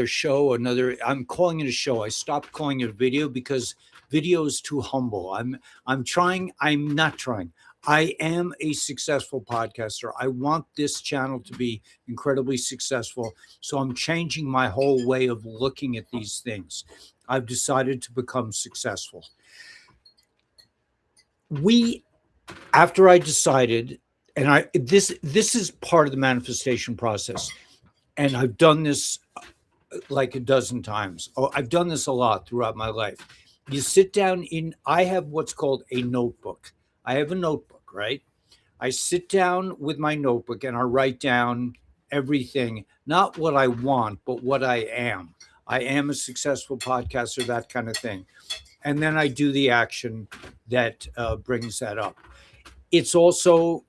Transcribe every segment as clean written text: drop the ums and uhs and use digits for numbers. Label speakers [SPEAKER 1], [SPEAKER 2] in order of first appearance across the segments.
[SPEAKER 1] show, I'm calling it a show. I stopped calling it a video because video is too humble. I'm not trying. I am a successful podcaster. I want this channel to be incredibly successful. So I'm changing my whole way of looking at these things. I've decided to become successful. We After I decided, and I this is part of the manifestation process, and I've done this like a dozen times. Oh, I've done this a lot throughout my life. You sit down I have what's called a notebook. I have a notebook, right? I sit down with my notebook and I write down everything, not what I want, but what I am. I am a successful podcaster, that kind of thing. And then I do the action that brings that up. It's also,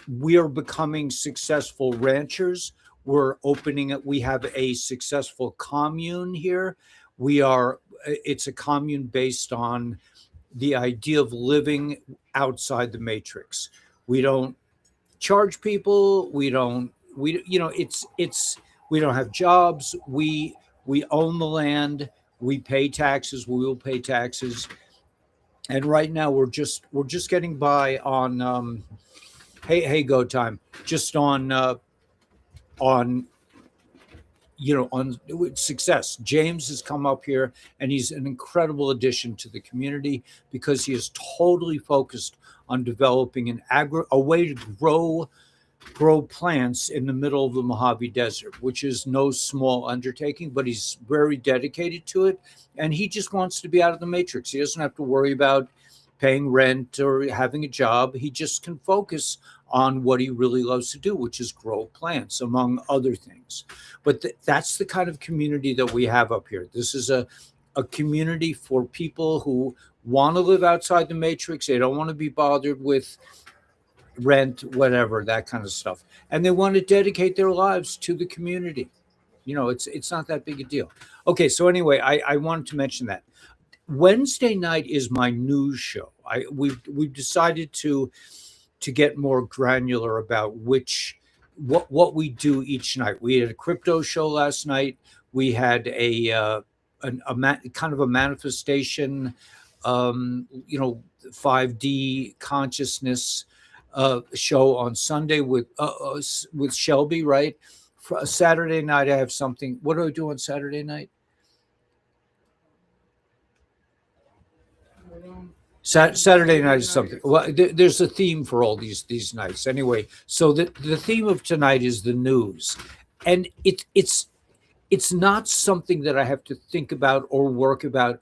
[SPEAKER 1] we're becoming successful ranchers. We have a successful commune here. It's a commune based on the idea of living outside the matrix. We don't charge people. We don't have jobs. We own the land. We pay taxes. We will pay taxes. And right now we're just getting by on hey go time, just on on success. James has come up here and he's an incredible addition to the community because he is totally focused on developing a way to grow plants in the middle of the Mojave Desert, which is no small undertaking, but he's very dedicated to it. And he just wants to be out of the matrix. He doesn't have to worry about paying rent or having a job. He just can focus on what he really loves to do, which is grow plants, among other things. But that's the kind of community that we have up here. This is a community for people who want to live outside the matrix. They don't want to be bothered with rent, whatever, that kind of stuff. And they want to dedicate their lives to the community. It's not that big a deal. Okay, so anyway, I wanted to mention that. Wednesday night is my news show. We've decided to get more granular about what we do each night. We had a crypto show last night. We had kind of a manifestation, 5D consciousness show on Sunday with Shelby, right? For Saturday night, I have something. What do I do on Saturday night? Saturday night is something. Well, there's a theme for all these nights. Anyway, so the theme of tonight is the news, and it's not something that I have to think about or work about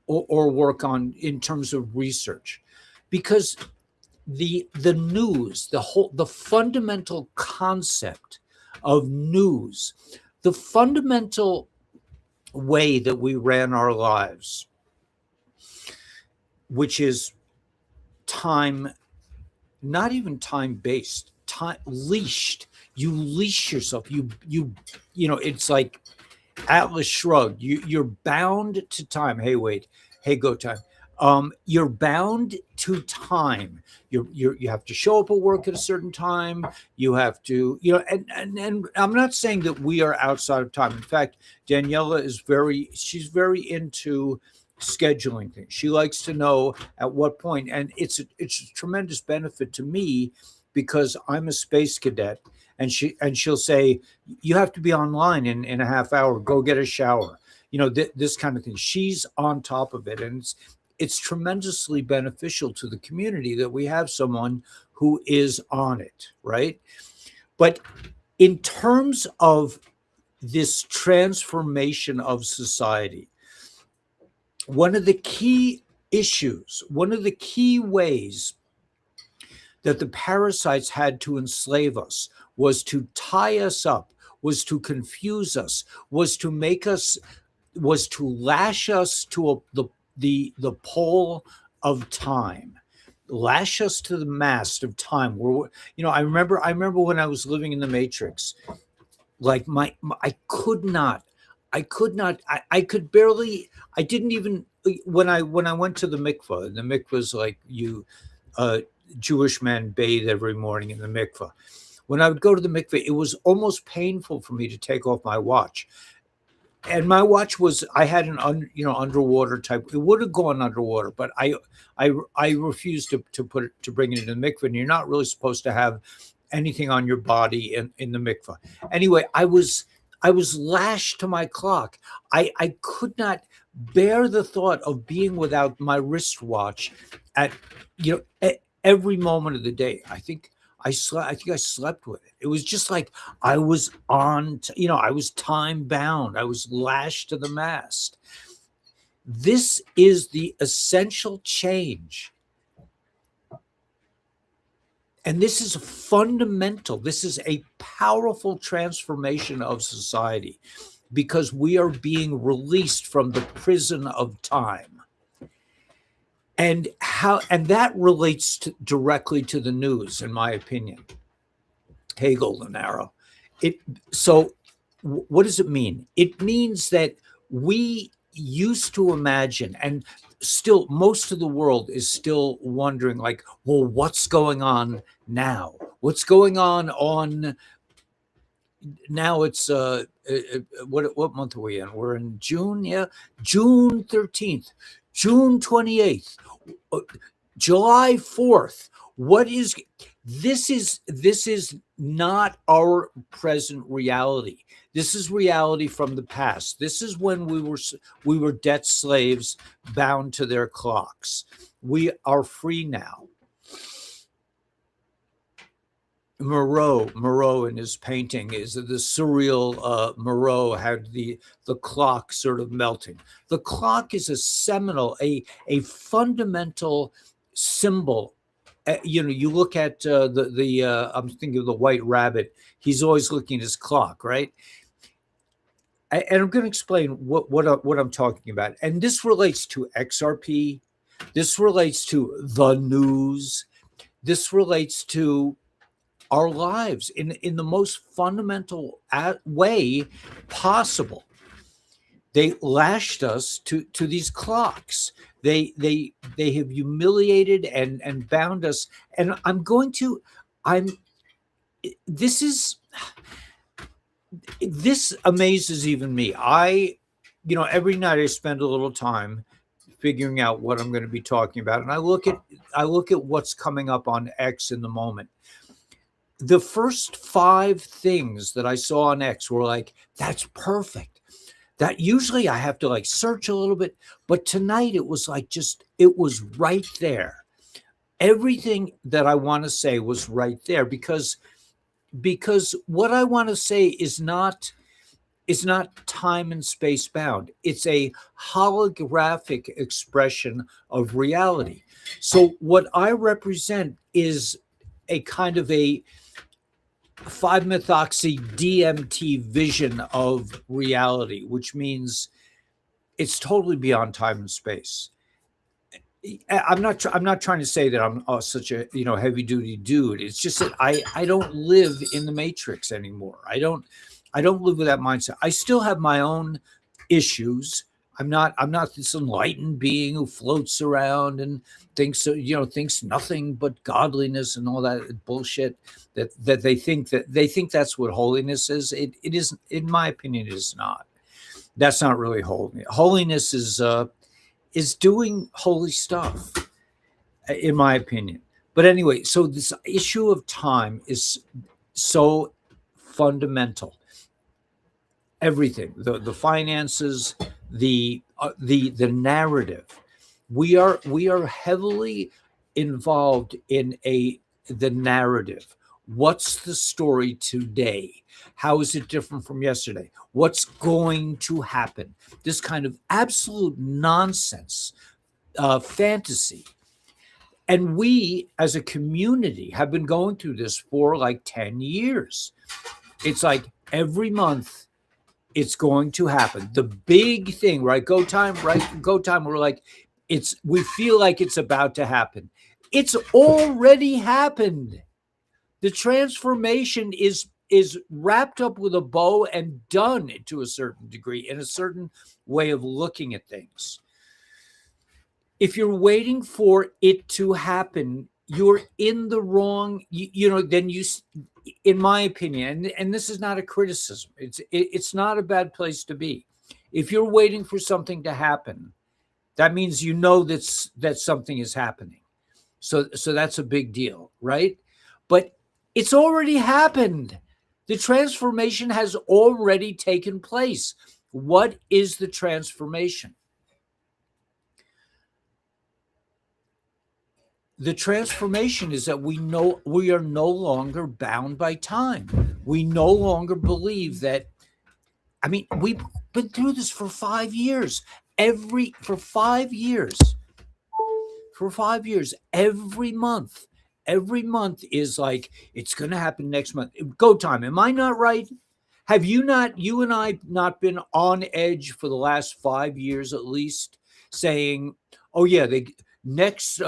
[SPEAKER 1] or work on in terms of research, because the news, the fundamental concept of news, the fundamental way that we ran our lives, which is time, not even time based, time leashed. You leash yourself. It's like Atlas Shrugged. You're bound to time. Hey, wait. Hey, go time. You're bound to time. You have to show up at work at a certain time. You have to, and I'm not saying that we are outside of time. In fact, Daniela she's very into scheduling things. She likes to know at what point, and it's a tremendous benefit to me because I'm a space cadet, and she'll say, you have to be online in a half hour. Go get a shower. This kind of thing. She's on top of it, and it's tremendously beneficial to the community that we have someone who is on it, right? But in terms of this transformation of society, one of the key issues, one of the key ways that the parasites had to enslave us was to tie us up, was to confuse us, was to lash us to the pole of time, lash us to the mast of time. I remember when I was living in the Matrix, like I could barely, I didn't even, when I went to the mikvah, and the mikvah's like Jewish men bathe every morning in the mikvah. When I would go to the mikvah, it was almost painful for me to take off my watch. and my watch was, I had an underwater type. It would have gone underwater, but I refused to put it, to bring it in the mikveh. And you're not really supposed to have anything on your body in the mikveh. Anyway, I was lashed to my clock. I could not bear the thought of being without my wristwatch at every moment of the day. I think I slept with it. It was just like I was I was time bound. I was lashed to the mast. This is the essential change. And this is fundamental. This is a powerful transformation of society, because we are being released from the prison of time. And that relates directly to the news, in my opinion. Hey, Golden Arrow. So what does it mean? It means that we used to imagine, and still most of the world is still wondering, like, well, what's going on now? What's going on now? It's what month are we in? We're in June. Yeah, June 13th, June 28th, July 4th. What is this? This is not our present reality. This is reality from the past. This is when we were debt slaves bound to their clocks. We are free now. Moreau in his painting is the surreal Moreau had the clock sort of melting. The clock is a seminal, a fundamental symbol. You look at I'm thinking of the White Rabbit. He's always looking at his clock, right? And I'm going to explain what I'm talking about. And this relates to XRP. This relates to the news. This relates to our lives in the most fundamental way possible. They lashed us to these clocks. They have humiliated and bound us. And this amazes even me. Every night I spend a little time figuring out what I'm going to be talking about, and I look at what's coming up on X in the moment. The first 5 things that I saw on X were like, that's perfect. That usually I have to like search a little bit, but tonight it was like it was right there. Everything that I want to say was right there, because what I want to say is not time and space bound. It's a holographic expression of reality. So what I represent is a kind of a 5-methoxy DMT vision of reality, which means it's totally beyond time and space. I'm not trying to say that I'm such a heavy duty dude. It's just that I don't live in the matrix anymore. I don't live with that mindset. I still have my own issues. I'm not this enlightened being who floats around and thinks nothing but godliness and all that bullshit that they think that's what holiness is. It isn't, in my opinion. It is not. That's not really holiness. Holiness is doing holy stuff, in my opinion. But anyway, so this issue of time is so fundamental. Everything, the finances, the narrative. We are heavily involved in the narrative. What's the story today? How is it different from yesterday? What's going to happen? This kind of absolute nonsense, fantasy. And we, as a community, have been going through this for like 10 years. It's like every month, it's going to happen. The big thing, right? Go time. We're like, we feel like it's about to happen. It's already happened. The transformation is wrapped up with a bow and done to a certain degree, in a certain way of looking at things. If you're waiting for it to happen, you're in the wrong, then in my opinion, and this is not a criticism, it's not a bad place to be. If you're waiting for something to happen, that means you know that something is happening. So that's a big deal, right? But it's already happened. The transformation has already taken place. What is the transformation? The transformation is that we are no longer bound by time. We no longer believe that. I mean, we've been through this for 5 years. For 5 years, every month is like it's going to happen next month. Go time. Am I not right? Have you and I not been on edge for the last 5 years at least, saying, "Oh yeah, they next,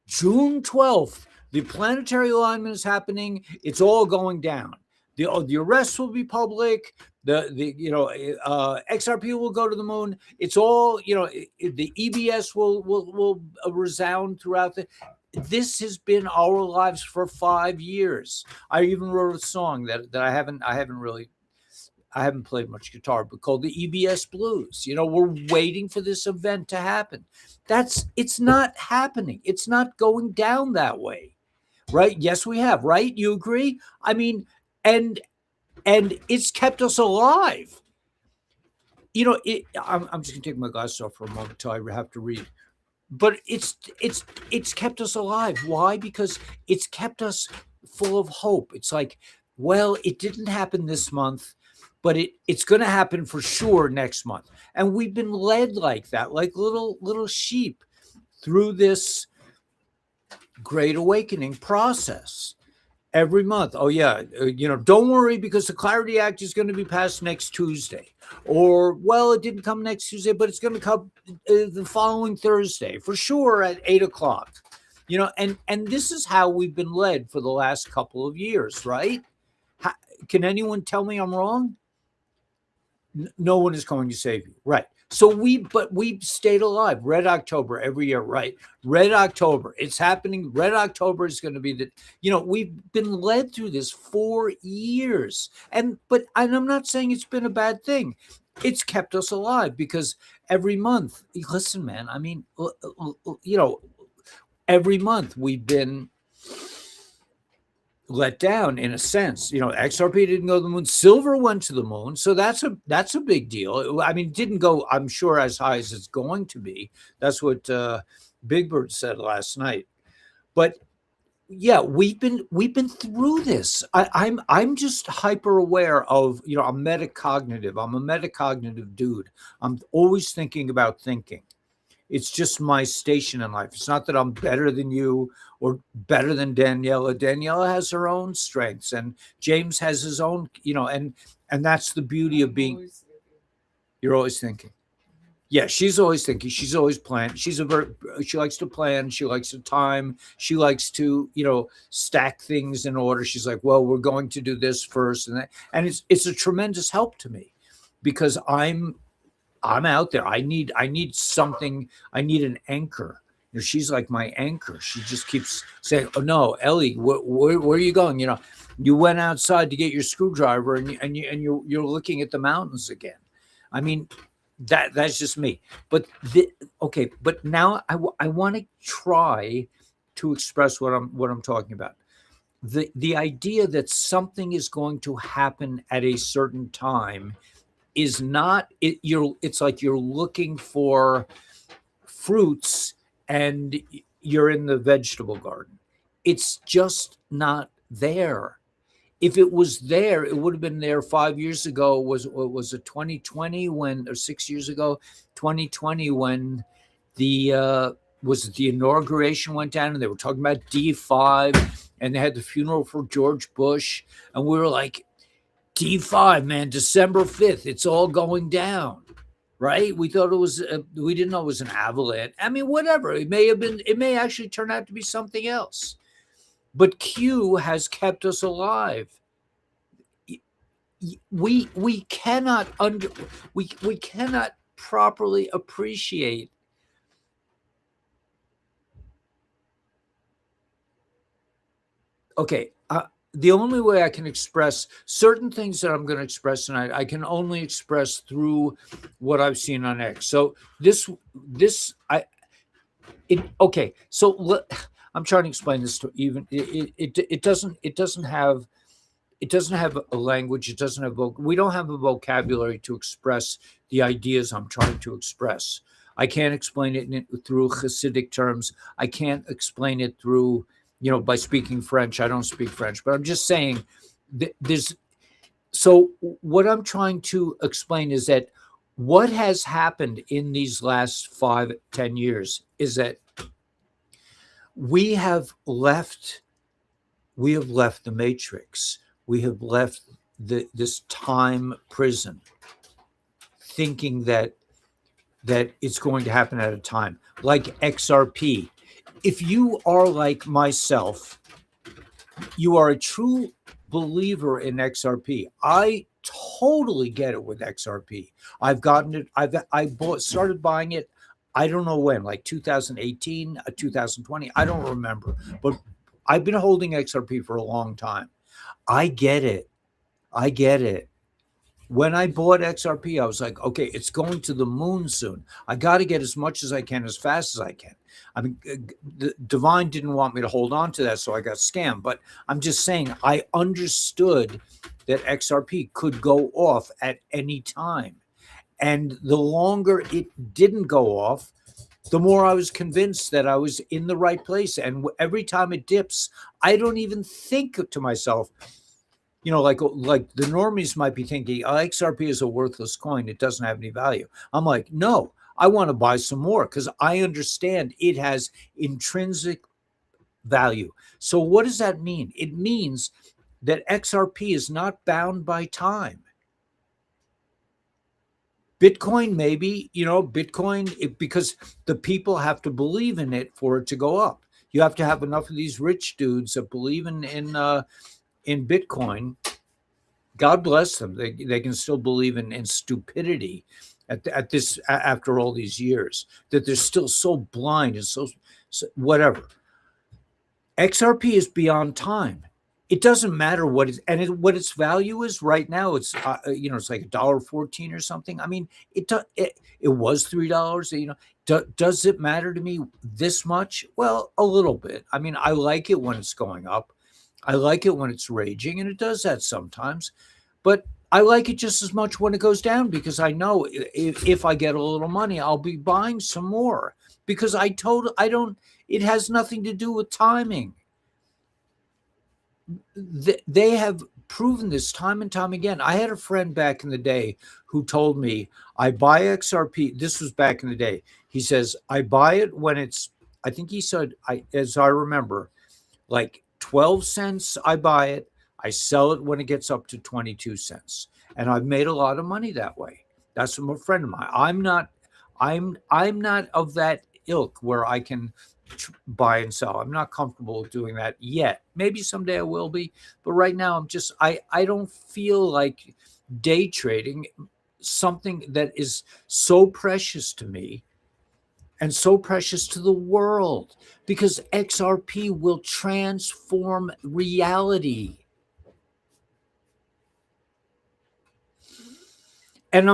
[SPEAKER 1] June 12th, the planetary alignment is happening. It's all going down. The arrests will be public. XRP will go to the moon. It's all the EBS will resound throughout the. This has been our lives for 5 years. I even wrote a song that I haven't played much guitar, but called the EBS Blues. We're waiting for this event to happen. It's not happening. It's not going down that way, right? Yes, we have, right? You agree? I mean, and it's kept us alive. I'm just gonna take my glasses off for a moment until I have to read. But it's kept us alive. Why? Because it's kept us full of hope. It's like, well, it didn't happen this month, but it's going to happen for sure next month. And we've been led like that, like little sheep through this great awakening process. Every month. Oh yeah, don't worry because the Clarity Act is going to be passed next Tuesday. Or, well, it didn't come next Tuesday, but it's going to come the following Thursday for sure at 8 o'clock. And this is how we've been led for the last couple of years, right? Can anyone tell me I'm wrong? No one is going to save you, right? So we've stayed alive. Red October every year, right? Red October, it's happening. Red October is going to be we've been led through this for years, and I'm not saying it's been a bad thing. It's kept us alive because every month, listen, man. I mean, every month we've been let down in a sense. XRP didn't go to the moon. Silver went to the moon, so that's a big deal. I mean, it didn't go, I'm sure, as high as it's going to be. That's what Big Bird said last night. But yeah, we've been through this. I'm just hyper aware of, I'm metacognitive. I'm a metacognitive dude. I'm always thinking about thinking. It's just my station in life. It's not that I'm better than you or better than Daniela. Daniela has her own strengths, and James has his own, and that's the beauty of being. You're always thinking. Yeah, she's always thinking. She's always planning. She likes to plan. She likes to time. She likes to, stack things in order. She's like, well, we're going to do this first, and that, and it's a tremendous help to me because I'm out there. I need something. I need an anchor. She's like my anchor. She just keeps saying, "Oh no, Ellie, where are you going? You went outside to get your screwdriver, and you're looking at the mountains again." I mean, that's just me. But okay. But now I want to try to express what I'm talking about. The idea that something is going to happen at a certain time is not it. It's like you're looking for fruits and you're in the vegetable garden. It's just not there. If it was there, it would have been there 5 years ago. Was it 2020 or 6 years ago? 2020 when the was it the inauguration went down and they were talking about D5 and they had the funeral for George Bush and we were like, D5, man, December 5th, it's all going down, right? We thought it was, we didn't know it was an avalanche. I mean, whatever. It may actually turn out to be something else. But Q has kept us alive. We cannot we cannot properly appreciate. Okay, the only way I can express certain things that I'm going to express tonight, I can only express through what I've seen on X. So okay. So I'm trying to explain this to even it doesn't have a language. It doesn't have we don't have a vocabulary to express the ideas I'm trying to express. I can't explain it through Hasidic terms. I can't explain it through, by speaking French. I don't speak French, but I'm just saying so what I'm trying to explain is that what has happened in these last 5-10 years is that we have left the matrix. We have left this time prison, thinking that it's going to happen at a time, like XRP. If you are like myself, you are a true believer in XRP. I totally get it with XRP. I've gotten it. Started buying it. I don't know when, like 2018, 2020. I don't remember, but I've been holding XRP for a long time. I get it. When I bought XRP, I was like, okay, it's going to the moon soon. I got to get as much as I can, as fast as I can. I mean, Divine didn't want me to hold on to that, so I got scammed. But I'm just saying, I understood that XRP could go off at any time. And the longer it didn't go off, the more I was convinced that I was in the right place. And every time it dips, I don't even think to myself, like the normies might be thinking, XRP is a worthless coin. It doesn't have any value. I'm like, no, I want to buy some more because I understand it has intrinsic value. So what does that mean? It means that XRP is not bound by time. Bitcoin, maybe, because the people have to believe in it for it to go up. You have to have enough of these rich dudes that believe in Bitcoin. God bless them. They can still believe in stupidity at this after all these years, that they're still so blind and so whatever. XRP is beyond time. It doesn't matter what its value is right now. It's it's like $1.14 or something. I mean, it was $3. Does it matter to me this much? Well, a little bit. I mean, I like it when it's going up. I like it when it's raging, and it does that sometimes. But I like it just as much when it goes down, because I know if I get a little money, I'll be buying some more, because it has nothing to do with timing. They have proven this time and time again. I had a friend back in the day who told me, I buy XRP. This was back in the day. He says, I buy it when it's, I think he said, as I remember, like 12 cents, I buy it. I sell it when it gets up to 22 cents. And I've made a lot of money that way. That's from a friend of mine. I'm not of that ilk where I can buy and sell. I'm not comfortable doing that yet. Maybe someday I will be, but right now I don't feel like day trading something that is so precious to me and so precious to the world, because XRP will transform reality. And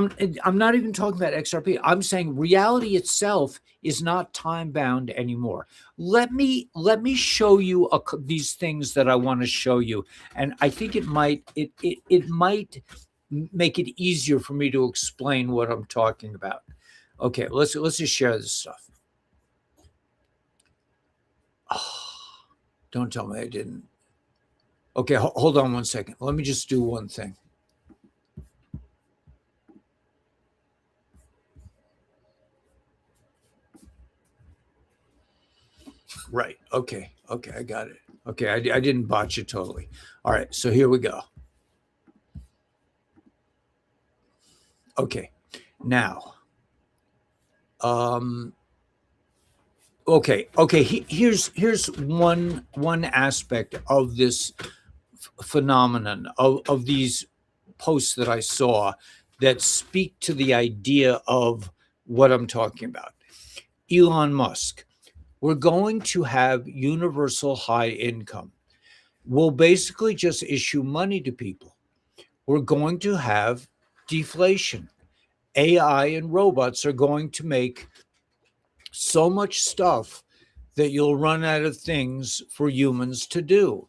[SPEAKER 1] I'm not even talking about XRP. I'm saying reality itself is not time bound anymore. Let me show you these things that I want to show you, and I think it might make it easier for me to explain what I'm talking about. Okay, let's just share this stuff. Oh, don't tell me I didn't. Okay, hold on one second. Let me just do one thing. Right. Okay, I got it. Okay, I didn't botch it totally. All right, so here we go. Okay, now, okay. Here's one aspect of this phenomenon of these posts that I saw that speak to the idea of what I'm talking about. Elon Musk. We're going to have universal high income. we'll basically just issue money to people. We're going to have deflation. AI and robots are going to make so much stuff that you'll run out of things for humans to do.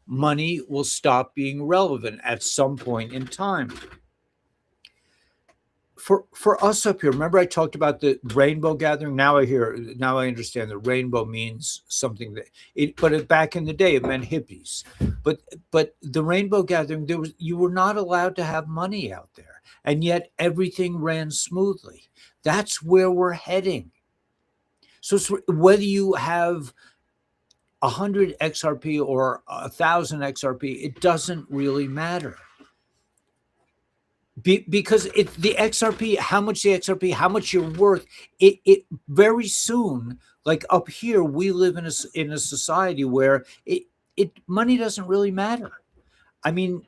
[SPEAKER 1] Money will stop being relevant at some point in time. For us up here, remember I talked about the rainbow gathering? Now I understand that rainbow means something that back in the day it meant hippies. But the rainbow gathering, you were not allowed to have money out there, and yet everything ran smoothly. That's where we're heading. So whether you have 100 XRP or 1,000 XRP, it doesn't really matter. Because the XRP, how much the XRP, how much you're worth, it very soon, like up here, we live in a society where money doesn't really matter. I mean,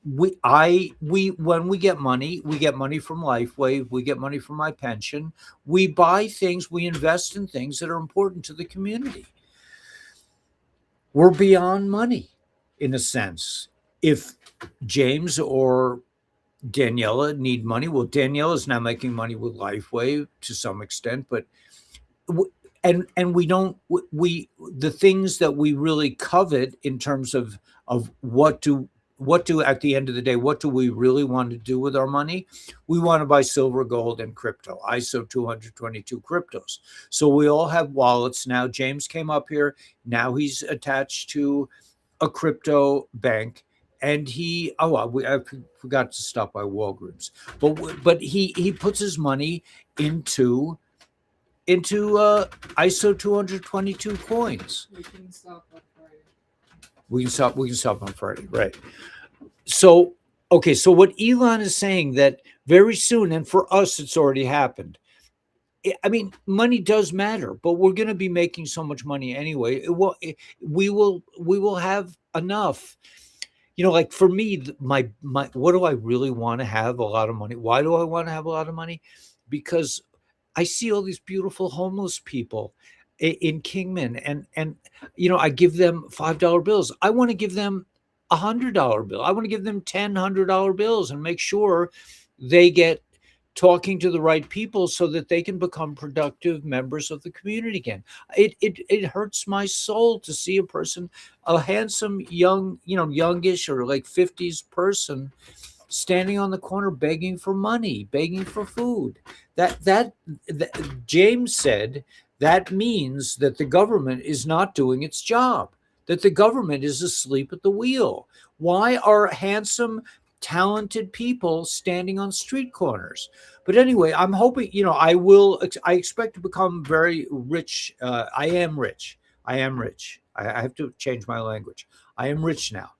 [SPEAKER 1] when we get money from LifeWave, we get money from my pension, we buy things, we invest in things that are important to the community. We're beyond money, in a sense. If James or Daniela need money, well, Daniela's now making money with LifeWave to some extent, but the things that we really covet in terms of what do at the end of the day, what do we really want to do with our money? We want to buy silver, gold, and crypto, ISO 222 cryptos. So we all have wallets now. James came up here. Now he's attached to a crypto bank. And I forgot to stop by Walgreens, but he puts his money into ISO 222 coins.
[SPEAKER 2] We can stop on Friday.
[SPEAKER 1] We can stop on Friday, right? So okay, so what Elon is saying that very soon, and for us, it's already happened. I mean, money does matter, but we're going to be making so much money anyway. We will have enough. Like for me, my what do I really want to have a lot of money? Why do I want to have a lot of money? Because I see all these beautiful homeless people in Kingman, and I give them $5 bills. I want to give them $100 bill. I want to give them $100 bills and make sure they get talking to the right people so that they can become productive members of the community again. It hurts my soul to see a handsome youngish or like 50s person standing on the corner begging for money, begging for food. That James said that means that the government is not doing its job, that the government is asleep at the wheel. Why are handsome, talented people standing on street corners? But anyway, I'm hoping, I expect to become very rich. I am rich. I have to change my language. I am rich now.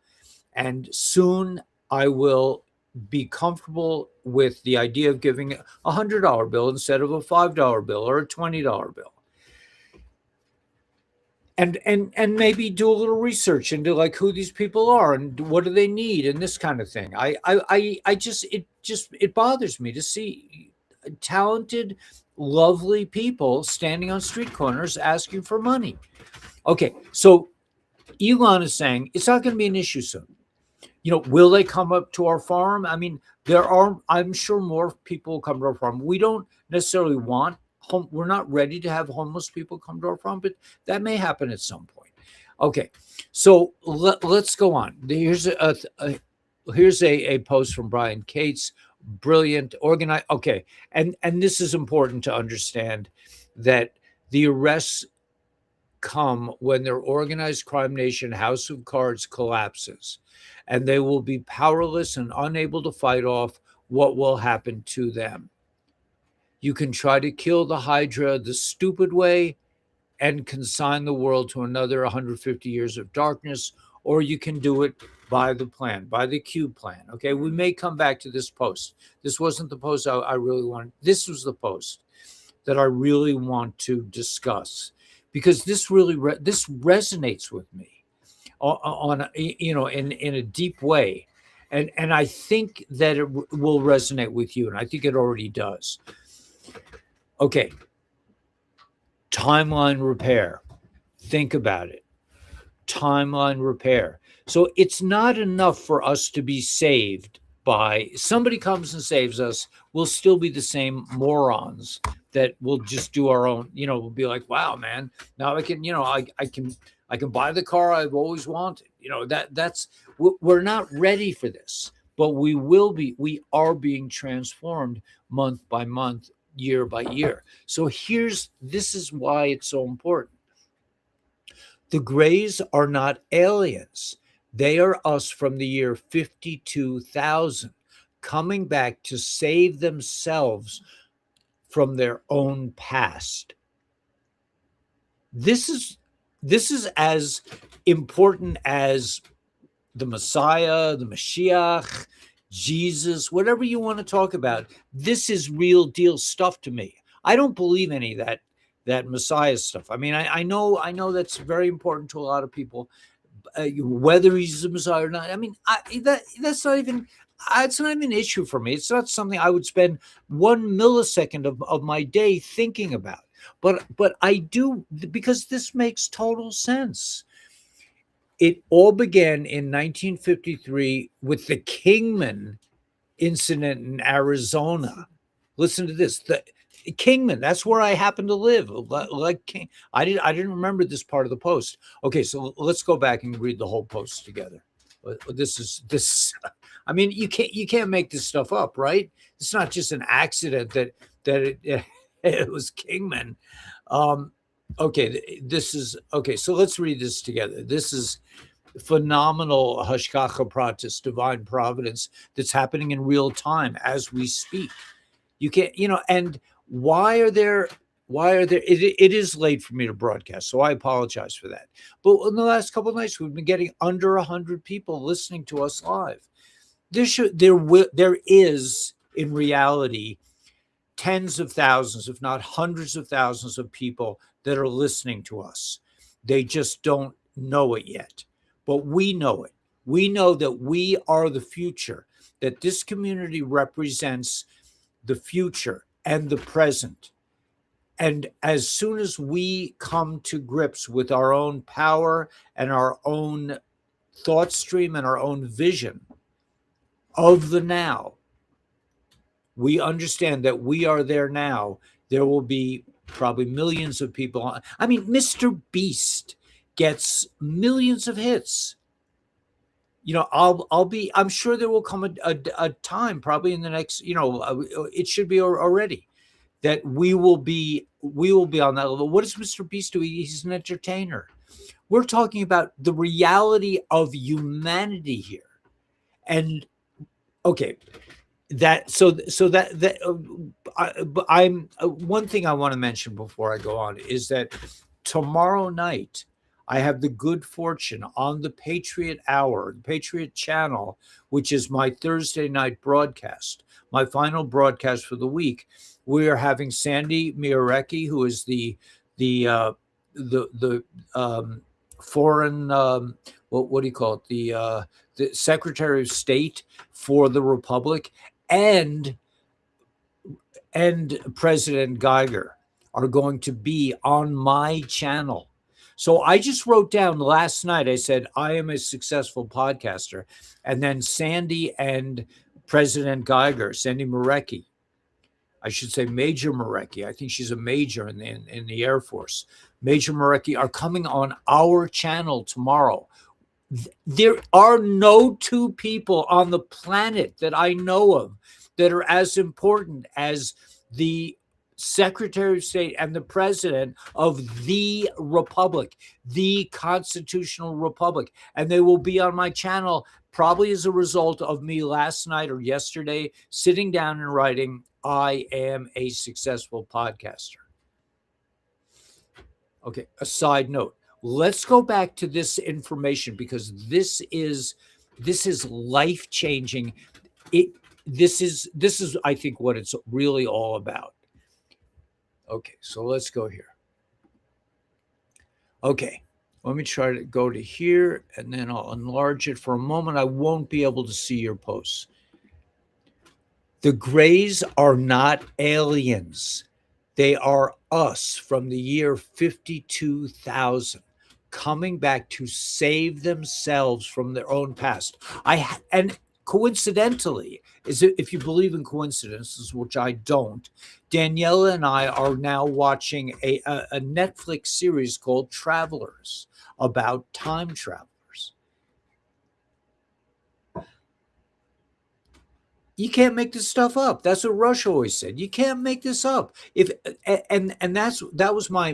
[SPEAKER 1] And soon I will be comfortable with the idea of giving a $100 bill instead of a $5 bill or a $20 bill. And maybe do a little research into like who these people are and what do they need and this kind of thing. It bothers me to see talented, lovely people standing on street corners asking for money. Okay, so Elon is saying it's not going to be an issue soon. Will they come up to our farm? I mean, I'm sure more people will come to our farm. We don't necessarily want we're not ready to have homeless people come to our farm, but that may happen at some point. Okay, so let's go on. Here's a post from Brian Cates. Brilliant, organized. Okay, and this is important to understand that the arrests come when their organized crime nation House of Cards collapses, and they will be powerless and unable to fight off what will happen to them. You can try to kill the Hydra the stupid way and consign the world to another 150 years of darkness, or you can do it by the plan, by the Q plan. Okay, we may come back to this post. This wasn't the post I really wanted. This was the post that I really want to discuss because this really this resonates with me on in a deep way, and I think that it will resonate with you, and I think it already does. Okay, timeline repair. Think about it. Timeline repair. So it's not enough for us to be saved by somebody comes and saves us. We'll still be the same morons that will just do our own, we'll be like, wow, man, now I can, I can buy the car I've always wanted. We're not ready for this, but we are being transformed month by month, year by year. So this is why it's so important. The Greys are not aliens. They are us from the year 52,000 coming back to save themselves from their own past. This is as important as the Messiah, the Mashiach, Jesus, whatever you want to talk about. This is real deal stuff to me. I don't believe any of that Messiah stuff. I mean, I know that's very important to a lot of people. Whether he's the Messiah or not, I mean, that's not even. It's not even an issue for me. It's not something I would spend 1 millisecond of my day thinking about. But I do, because this makes total sense. It all began in 1953 with the Kingman incident in Arizona. Listen to this. The Kingman, that's where I happen to live. Like King, I didn't remember this part of the post. Okay, so let's go back and read the whole post together. This. I mean, you can't make this stuff up, right? It's not just an accident that it was Kingman. Okay, this is okay. So let's read this together. This is phenomenal hashgacha pratis, divine providence, that's happening in real time as we speak. You can't, and why are there? It is late for me to broadcast, so I apologize for that. But in the last couple of nights, we've been getting under 100 people listening to us live. There is in reality tens of thousands, if not hundreds of thousands of people that are listening to us. They just don't know it yet, but we know it. We know that we are the future, that this community represents the future and the present. And as soon as we come to grips with our own power and our own thought stream and our own vision of the now, we understand that we are there now. There will be probably millions of people. I mean, Mr. Beast gets millions of hits. I'm sure there will come a time, probably in the next, it should be already, that we will be on that level. What does Mr. Beast do? He's an entertainer. We're talking about the reality of humanity here. And okay, I'm one thing I want to mention before I go on is that tomorrow night I have the good fortune on the Patriot Hour, the Patriot Channel, which is my Thursday night broadcast, my final broadcast for the week. We are having Sandy Miarecki, who is the foreign what do you call it, the Secretary of State for the Republic, and President Geiger are going to be on my channel. So I just wrote down last night, I said, I am a successful podcaster. And then Sandy and President Geiger, Sandy Miarecki, I should say Major Miarecki, I think she's a major in the Air Force. Major Miarecki are coming on our channel tomorrow. There are no two people on the planet that I know of that are as important as the Secretary of State and the President of the Republic, the Constitutional Republic. And they will be on my channel probably as a result of me last night or yesterday sitting down and writing, I am a successful podcaster. Okay, a side note. Let's go back to this information because this is life-changing. This is I think what it's really all about. Okay, so let's go here. Okay, let me try to go to here and then I'll enlarge it for a moment. I won't be able to see your posts. The Greys are not aliens. They are us from the year 52,000 coming back to save themselves from their own past. And coincidentally, if you believe in coincidences, which I don't, Daniela and I are now watching a Netflix series called Travelers about time travelers. You can't make this stuff up. That's what Rush always said. You can't make this up. If and that was my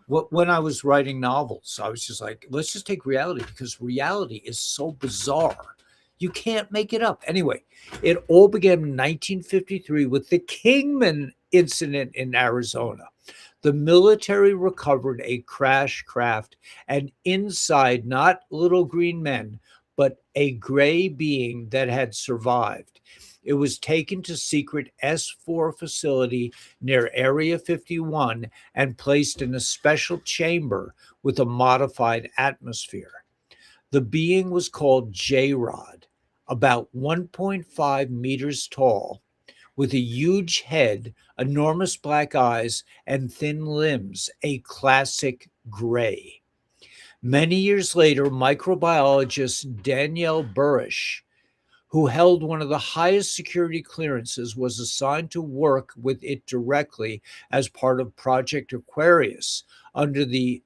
[SPEAKER 1] when I was writing novels, I was just like, let's just take reality because reality is so bizarre. You can't make it up. Anyway, it all began in 1953 with the Kingman incident in Arizona. The military recovered a crash craft, and inside, not little green men, but a gray being that had survived. It was taken to secret S4 facility near Area 51 and placed in a special chamber with a modified atmosphere. The being was called J-Rod, about 1.5 meters tall, with a huge head, enormous black eyes, and thin limbs, a classic gray. Many years later, microbiologist Danielle Burish, who held one of the highest security clearances, was assigned to work with it directly as part of Project Aquarius under the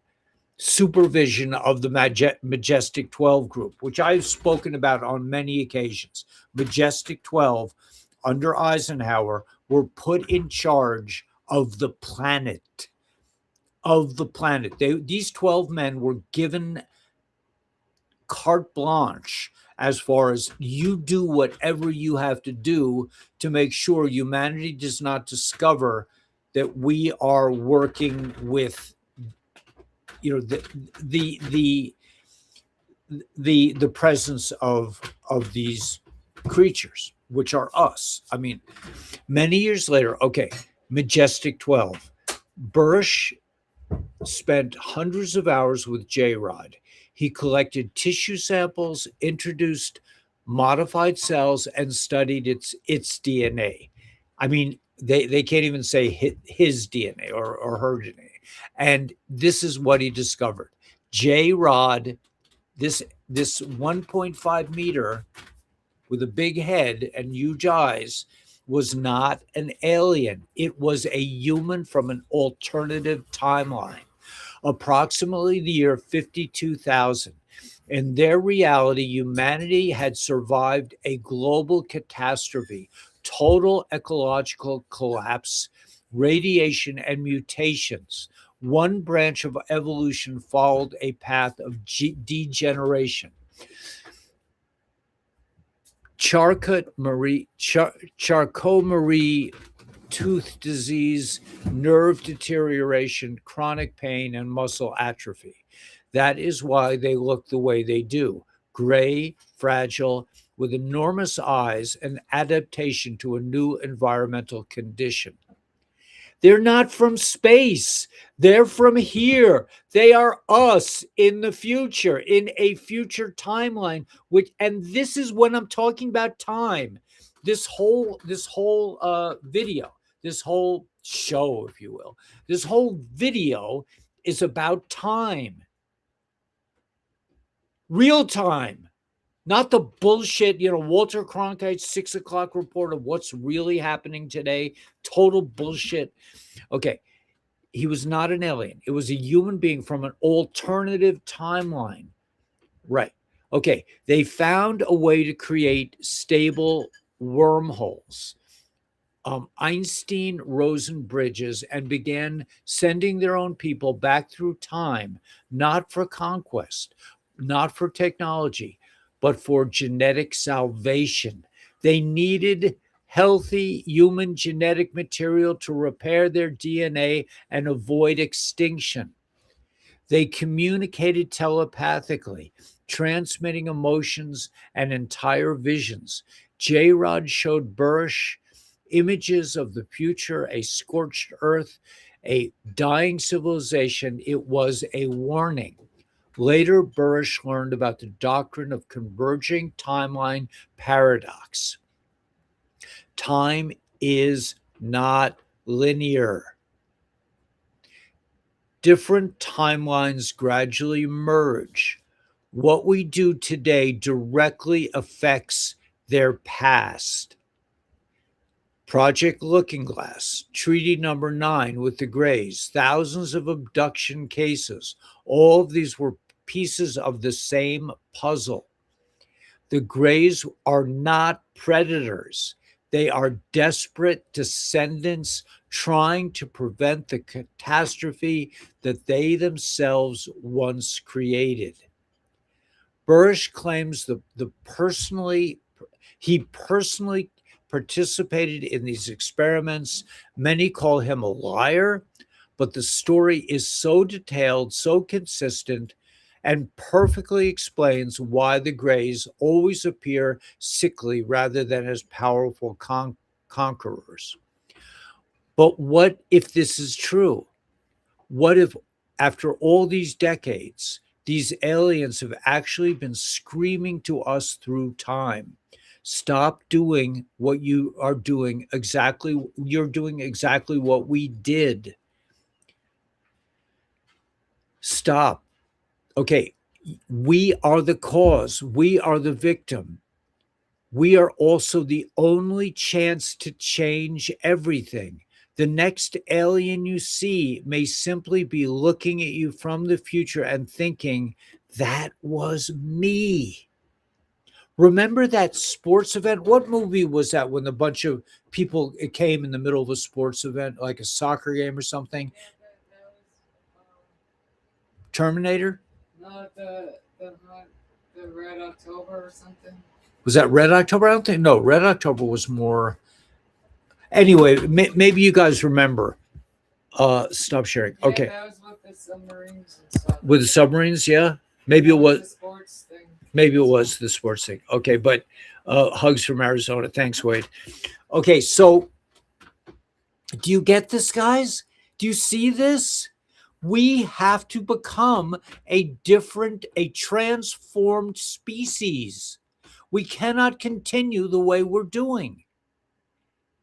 [SPEAKER 1] supervision of the Majestic 12 group, which I've spoken about on many occasions. Majestic 12, under Eisenhower, were put in charge of the planet. These 12 men were given carte blanche as far as you do whatever you have to do to make sure humanity does not discover that we are working with, you know, the presence of these creatures, which are us. I mean, many years later, okay, Majestic 12, Bursch spent hundreds of hours with J-Rod. He collected tissue samples, introduced modified cells, and studied its DNA. I mean, they can't even say his DNA or her DNA. And this is what he discovered. J-Rod, this 1.5 meter with a big head and huge eyes, was not an alien. It was a human from an alternative timeline, approximately the year 52,000. In their reality, humanity had survived a global catastrophe, total ecological collapse, radiation, and mutations. One branch of evolution followed a path of degeneration. Charcot-Marie tooth disease, nerve deterioration, chronic pain, and muscle atrophy. That is why they look the way they do. Gray, fragile, with enormous eyes, an adaptation to a new environmental condition. They're not from space. They're from here. They are us in the future, in a future timeline, and this is when I'm talking about time. This whole video, this whole show, if you will, this whole video is about time. Real time. Not the bullshit, Walter Cronkite's 6 o'clock report of what's really happening today. Total bullshit. Okay, he was not an alien. It was a human being from an alternative timeline. Right. Okay, they found a way to create stable wormholes, Einstein-Rosen bridges, and began sending their own people back through time, not for conquest, not for technology, but for genetic salvation. They needed healthy human genetic material to repair their DNA and avoid extinction. They communicated telepathically, transmitting emotions and entire visions. J-Rod showed Bursch images of the future, a scorched earth, a dying civilization. It was a warning. Later, Bursch learned about the doctrine of converging timeline paradox. Time is not linear. different timelines gradually merge. What we do today directly affects their past. Project Looking Glass, Treaty Number 9 with the Greys, thousands of abduction cases. All of these were pieces of the same puzzle. The Greys are not predators. They are desperate descendants trying to prevent the catastrophe that they themselves once created. Burrish claims he personally participated in these experiments. Many call him a liar, but the story is so detailed, so consistent, and perfectly explains why the Greys always appear sickly rather than as powerful conquerors. But what if this is true? What if, after all these decades, these aliens have actually been screaming to us through time? Stop doing what you are doing exactly. You're doing exactly what we did. Stop. Okay, we are the cause. We are the victim. We are also the only chance to change everything. The next alien you see may simply be looking at you from the future and thinking, that was me. Remember that sports event? What movie was that when a bunch of people came in the middle of a sports event, like a soccer game or something? Terminator?
[SPEAKER 2] Not the Red October or something.
[SPEAKER 1] Was that Red October? I don't think. No, Red October was more. Anyway, maybe you guys remember. Stop sharing.
[SPEAKER 2] Yeah,
[SPEAKER 1] Okay,
[SPEAKER 2] that was with the submarines and stuff.
[SPEAKER 1] with the submarines, yeah. Maybe
[SPEAKER 2] That
[SPEAKER 1] it was.
[SPEAKER 2] the sports thing.
[SPEAKER 1] Maybe it was the sports thing. Okay, but hugs from Arizona. Thanks, Wade. Okay, so do you get this, guys? Do you see this? We have to become a transformed species. We cannot continue the way we're doing.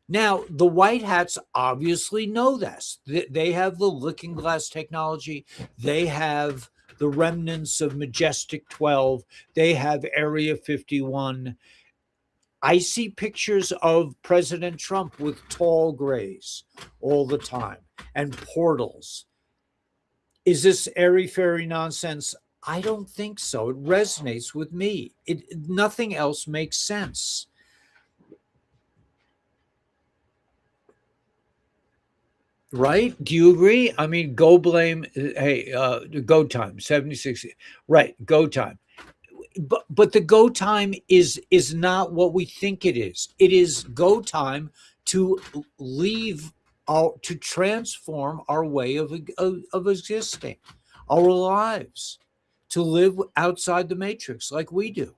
[SPEAKER 1] Now, the white hats obviously know this. They have the looking glass technology. They have the remnants of Majestic 12. They have Area 51. I see pictures of President Trump with tall grays all the time and portals. Is this airy fairy nonsense? I don't think so. It resonates with me. Nothing else makes sense. Right? Do you agree? I mean, go blame. Hey, go time 76. Right, go time. But the go time is not what we think it is. It is go time to leave to transform our way of existing, our lives, to live outside the matrix like we do.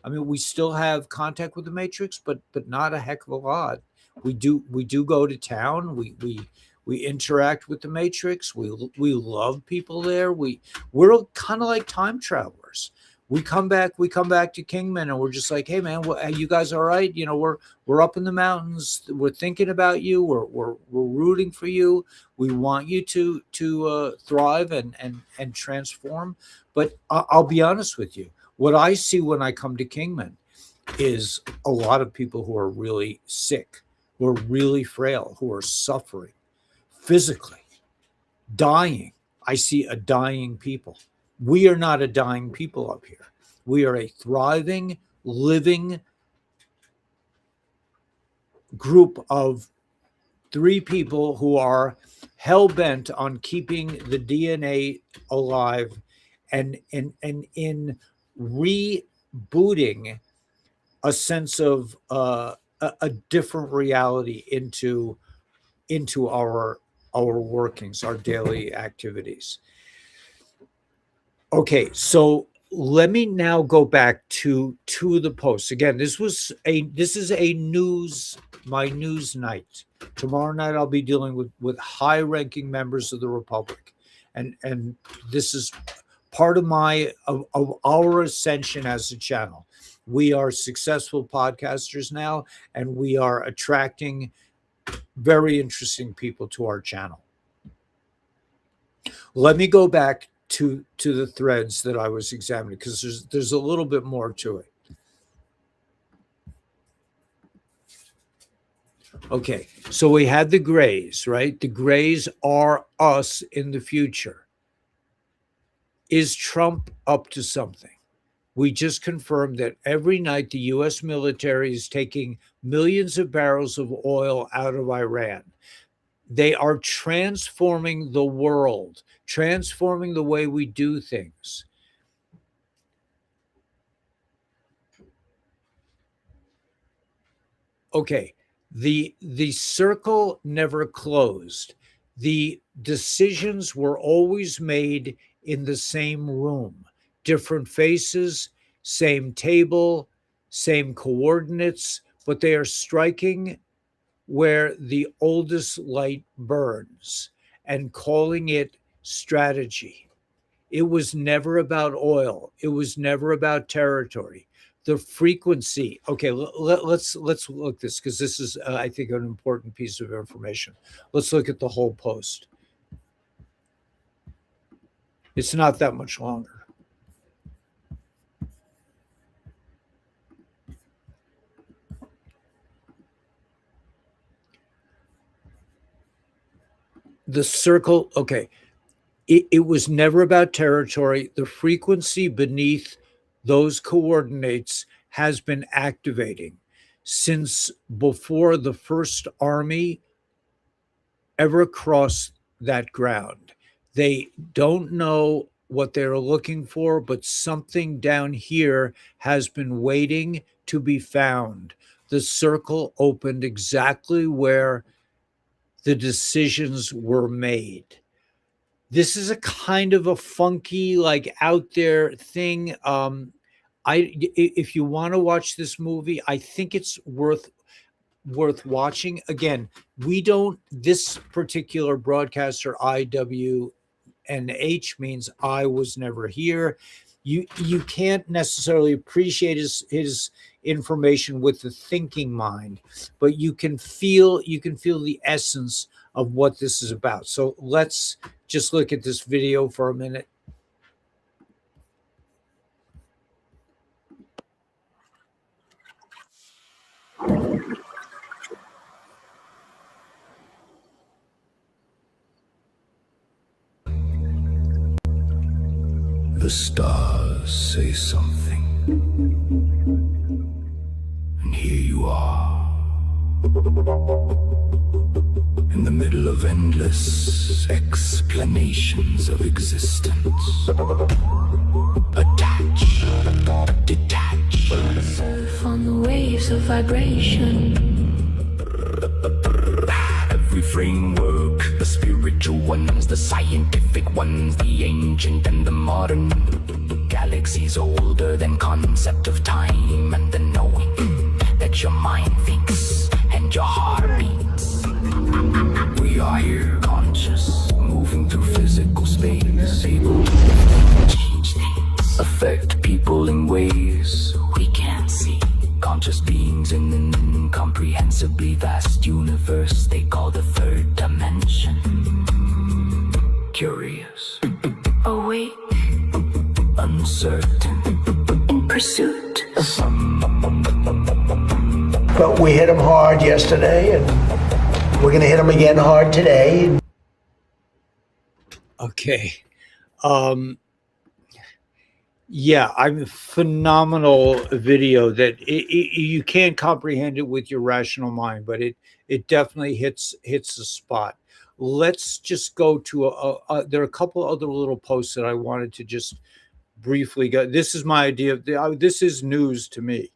[SPEAKER 1] I mean, we still have contact with the matrix, but not a heck of a lot. We do go to town. We interact with the matrix. We love people there. We're kind of like time travelers. We come back to Kingman, and we're just like, hey man, you guys all right? You know, we're up in the mountains. We're thinking about you. We're rooting for you. We want you to thrive and transform. But I'll be honest with you. What I see when I come to Kingman is a lot of people who are really sick, who are really frail, who are suffering physically, dying. I see a dying people. We are not a dying people up here. We are a thriving, living group of 3 people who are hell bent on keeping the DNA alive and in rebooting a sense of a different reality into our workings, our daily activities. Okay, so let me now go back to two of the posts. Again, this is a my news night. Tomorrow night I'll be dealing with high ranking members of the Republic. And this is part of of our ascension as a channel. We are successful podcasters now, and we are attracting very interesting people to our channel. Let me go back to the threads that I was examining, because there's a little bit more to it. Okay, so we had the grays, right? The grays are us in the future. Is Trump up to something? We just confirmed that every night the U.S. military is taking millions of barrels of oil out of Iran. They are transforming the world, transforming the way we do things. Okay, the circle never closed. The decisions were always made in the same room. Different faces, same table, same coordinates, but they are striking where the oldest light burns and calling it strategy. It was never about oil. It was never about territory. The frequency. Okay, let's look this, because this is, I think, an important piece of information. Let's look at the whole post. It's not that much longer. The circle. Okay, it was never about territory. The frequency beneath those coordinates has been activating since before the first army ever crossed that ground. They don't know what they're looking for, but something down here has been waiting to be found. The circle opened exactly where the decisions were made. This is a kind of a funky, like, out there thing. If you want to watch this movie, I think it's worth watching. Again, this particular broadcaster, IWNH, means I was never here. You can't necessarily appreciate his information with the thinking mind, but you can feel the essence of what this is about. So let's just look at this video for a minute.
[SPEAKER 3] The stars say something, and here you are, in the middle of endless explanations of existence. Attach, detach,
[SPEAKER 4] surf on the waves of vibration.
[SPEAKER 3] Every framework, the spiritual ones, the scientific ones, the ancient and the modern. Galaxies older than concept of time, and the knowing that your mind thinks and your heart beats. We are here, conscious, moving through physical space, able to change things, affect people in ways we can't see. Conscious beings in an incomprehensibly vast universe they call the third dimension. Curious,
[SPEAKER 4] Awake,
[SPEAKER 3] uncertain,
[SPEAKER 4] in pursuit of
[SPEAKER 5] But we hit them hard yesterday, and we're going to hit them again hard today.
[SPEAKER 1] Okay. Yeah, I'm phenomenal video that you can't comprehend it with your rational mind, but it definitely hits the spot. Let's just go to there are a couple other little posts that I wanted to just briefly go. This is my idea of this is news to me.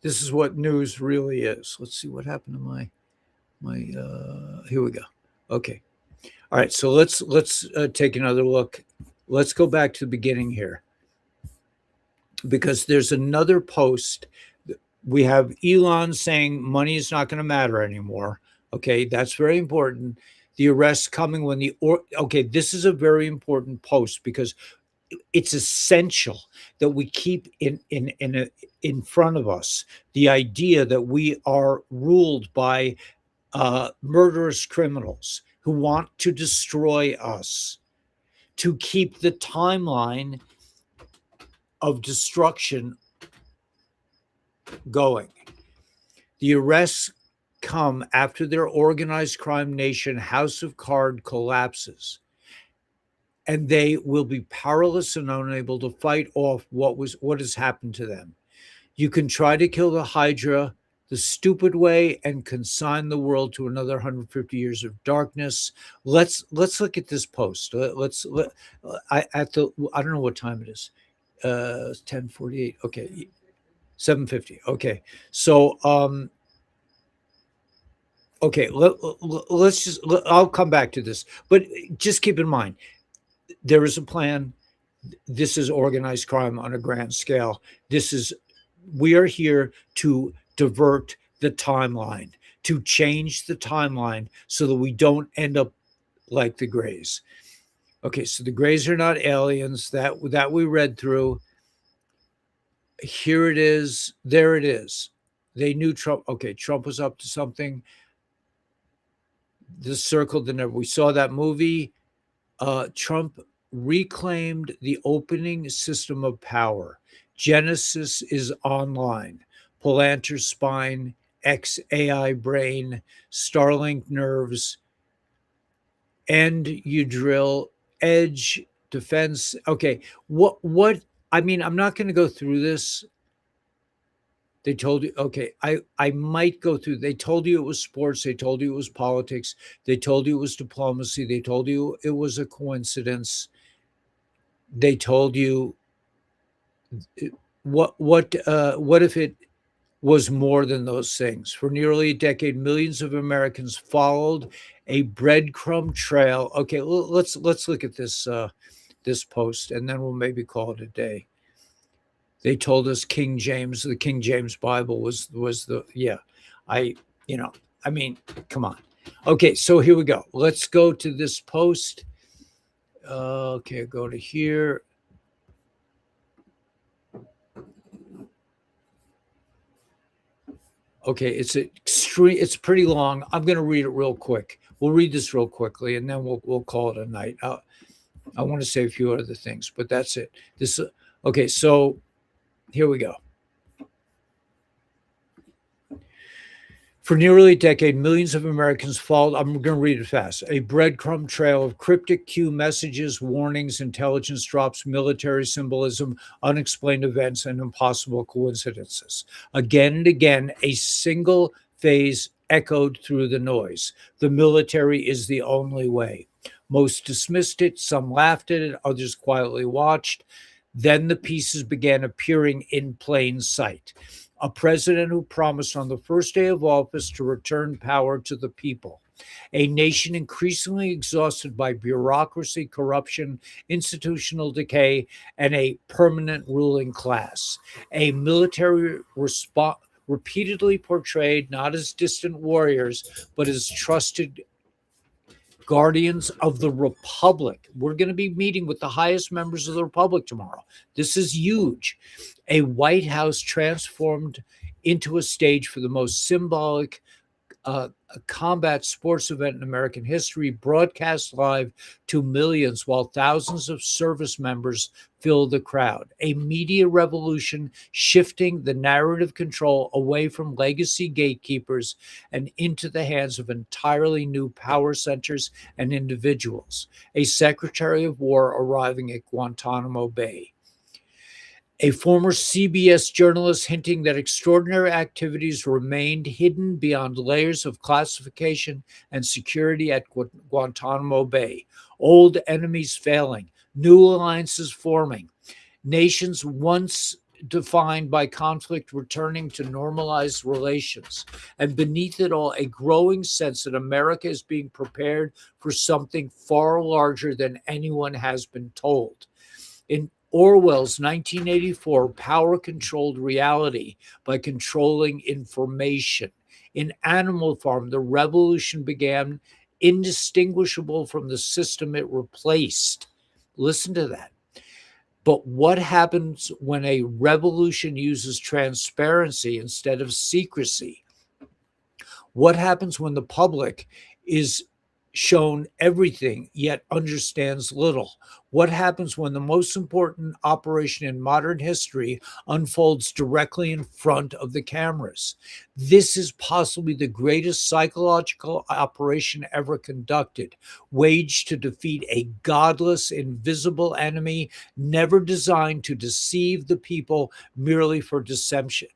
[SPEAKER 1] This is what news really is. Let's see what happened to my here we go. Okay. All right, so let's take another look. Let's go back to the beginning here, because there's another post. We have Elon saying money is not going to matter anymore. Okay, that's very important. The arrests coming when okay, this is a very important post, because it's essential that we keep in front of us the idea that we are ruled by murderous criminals. who want to destroy us, to keep the timeline of destruction going. The arrests come after their organized crime nation House of Cards collapses, and they will be powerless and unable to fight off what has happened to them. You can try to kill the Hydra the stupid way and consign the world to another 150 years of darkness. Let's look at this post. I don't know what time it is. 10:48. Okay, 7:50. Okay, so okay, I'll come back to this, but just keep in mind there is a plan. This is organized crime on a grand scale. We are here to divert the timeline, to change the timeline so that we don't end up like the Greys. Okay, so the Greys are not aliens that we read through. Here it is. There it is. They knew Trump. Okay, Trump was up to something. This circled the never. We saw that movie. Trump reclaimed the opening system of power. Genesis is online. Palantir spine, XAI brain, Starlink nerves, end you drill, edge defense. Okay, what I mean, I'm not going to go through this. They told you, okay, I might go through. They told you it was sports. They told you it was politics. They told you it was diplomacy. They told you it was a coincidence. They told you what if it was more than those things? For nearly a decade, millions of Americans followed a breadcrumb trail. Okay, let's look at this this post, and then we'll maybe call it a day. They told us the King James Bible was the, yeah. I mean, come on. Okay, so here we go. Let's go to this post. Okay, go to here. Okay, it's pretty long. I'm going to read it real quick. We'll read this real quickly, and then we'll call it a night. I want to say a few other things, but that's it. Okay, so here we go. For nearly a decade, millions of Americans followed, I'm going to read it fast, a breadcrumb trail of cryptic Q messages, warnings, intelligence drops, military symbolism, unexplained events, and impossible coincidences. Again and again, a single phase echoed through the noise. The military is the only way. Most dismissed it, some laughed at it, others quietly watched. Then the pieces began appearing in plain sight. A president who promised on the first day of office to return power to the people. A nation increasingly exhausted by bureaucracy, corruption, institutional decay, and a permanent ruling class. A military repeatedly portrayed not as distant warriors, but as trusted guardians of the Republic. We're going to be meeting with the highest members of the Republic tomorrow. This is huge. A White House transformed into a stage for the most symbolic combat sports event in American history, broadcast live to millions while thousands of service members fill the crowd. A media revolution shifting the narrative control away from legacy gatekeepers and into the hands of entirely new power centers and individuals. A Secretary of War arriving at Guantanamo Bay. A former CBS journalist hinting that extraordinary activities remained hidden beyond layers of classification and security at Guantanamo Bay. Old enemies failing, new alliances forming, nations once defined by conflict returning to normalized relations. And beneath it all, a growing sense that America is being prepared for something far larger than anyone has been told. In Orwell's 1984, power controlled reality by controlling information. In Animal Farm, the revolution began indistinguishable from the system it replaced. Listen to that. But what happens when a revolution uses transparency instead of secrecy? What happens when the public is shown everything, yet understands little. What happens when the most important operation in modern history unfolds directly in front of the cameras? This is possibly the greatest psychological operation ever conducted, waged to defeat a godless, invisible enemy, never designed to deceive the people merely for deception.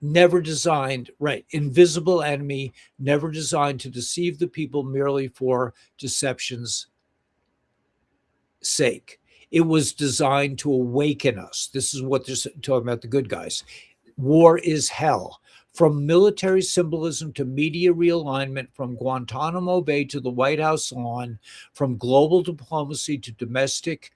[SPEAKER 1] Never designed, right, invisible enemy, never designed to deceive the people merely for deception's sake. It was designed to awaken us. This is what they're talking about, the good guys. War is hell. From military symbolism to media realignment, from Guantanamo Bay to the White House lawn, from global diplomacy to domestic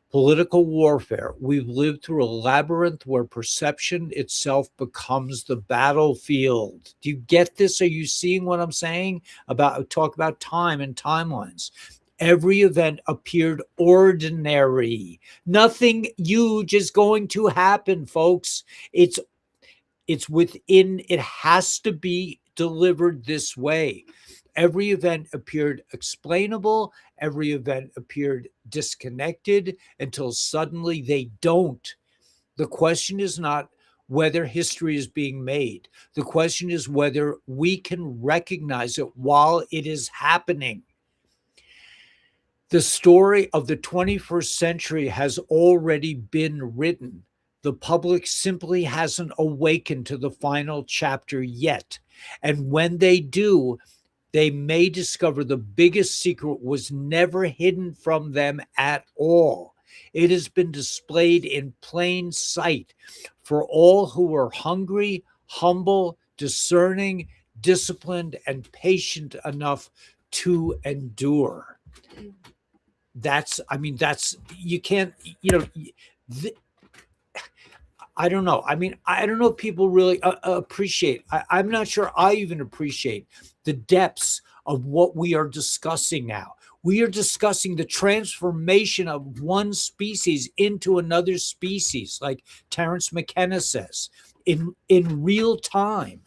[SPEAKER 1] political warfare, we've lived through a labyrinth where perception itself becomes the battlefield. Do you get this? Are you seeing what I'm saying? Talk about time and timelines. Every event appeared ordinary. Nothing huge is going to happen, folks. It's within, it has to be delivered this way. Every event appeared explainable. Every event appeared disconnected until suddenly they don't. The question is not whether history is being made. The question is whether we can recognize it while it is happening. The story of the 21st century has already been written. The public simply hasn't awakened to the final chapter yet. And when they do, they may discover the biggest secret was never hidden from them at all. It has been displayed in plain sight for all who are hungry, humble, discerning, disciplined, and patient enough to endure. That's, you can't, I don't know. I don't know if people really appreciate. I'm not sure I even appreciate the depths of what we are discussing now. We are discussing the transformation of one species into another species, like Terence McKenna says, in real time.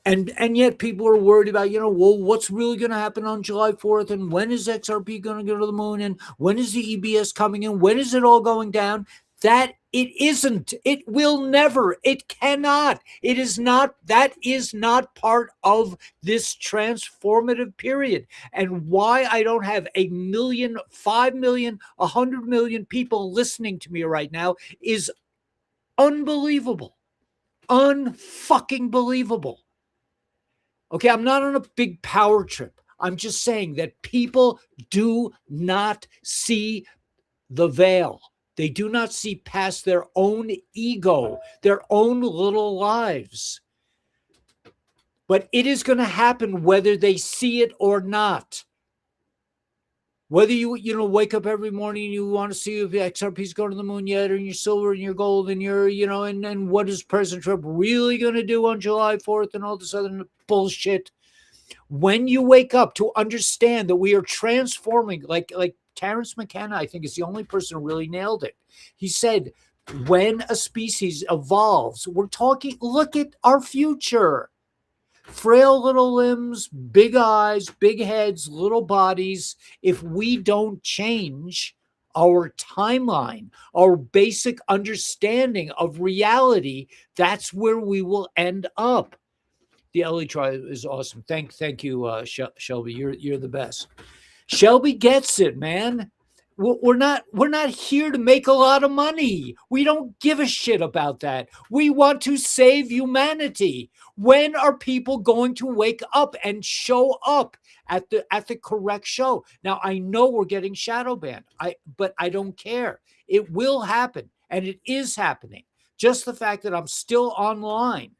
[SPEAKER 1] And yet people are worried about, well, what's really going to happen on July 4th? And when is XRP going to go to the moon? And when is the EBS coming in? When is it all going down? That it isn't. It will never. It cannot. It is not. That is not part of this transformative period. And why I don't have 1 million, 5 million, 100 million people listening to me right now is unbelievable. Unfucking believable. Okay, I'm not on a big power trip. I'm just saying that people do not see the veil. They do not see past their own ego, their own little lives. But it is going to happen whether they see it or not. Whether you wake up every morning and you want to see if the XRP is going to the moon yet, or your silver and your gold and your, and what is President Trump really going to do on July 4th and all this other bullshit. When you wake up to understand that we are transforming, like Terence McKenna, I think, is the only person who really nailed it. He said, when a species evolves, we're talking, look at our future. Frail little limbs, big eyes, big heads, little bodies. If we don't change our timeline, our basic understanding of reality, that's where we will end up. The LA trial is awesome. Thank you, Shelby. You're the best. Shelby gets it, man. We're not here to make a lot of money. We don't give a shit about that. We want to save humanity. When are people going to wake up and show up at the correct show? Now, I know we're getting shadow banned, but I don't care. It will happen, and it is happening. Just the fact that I'm still online,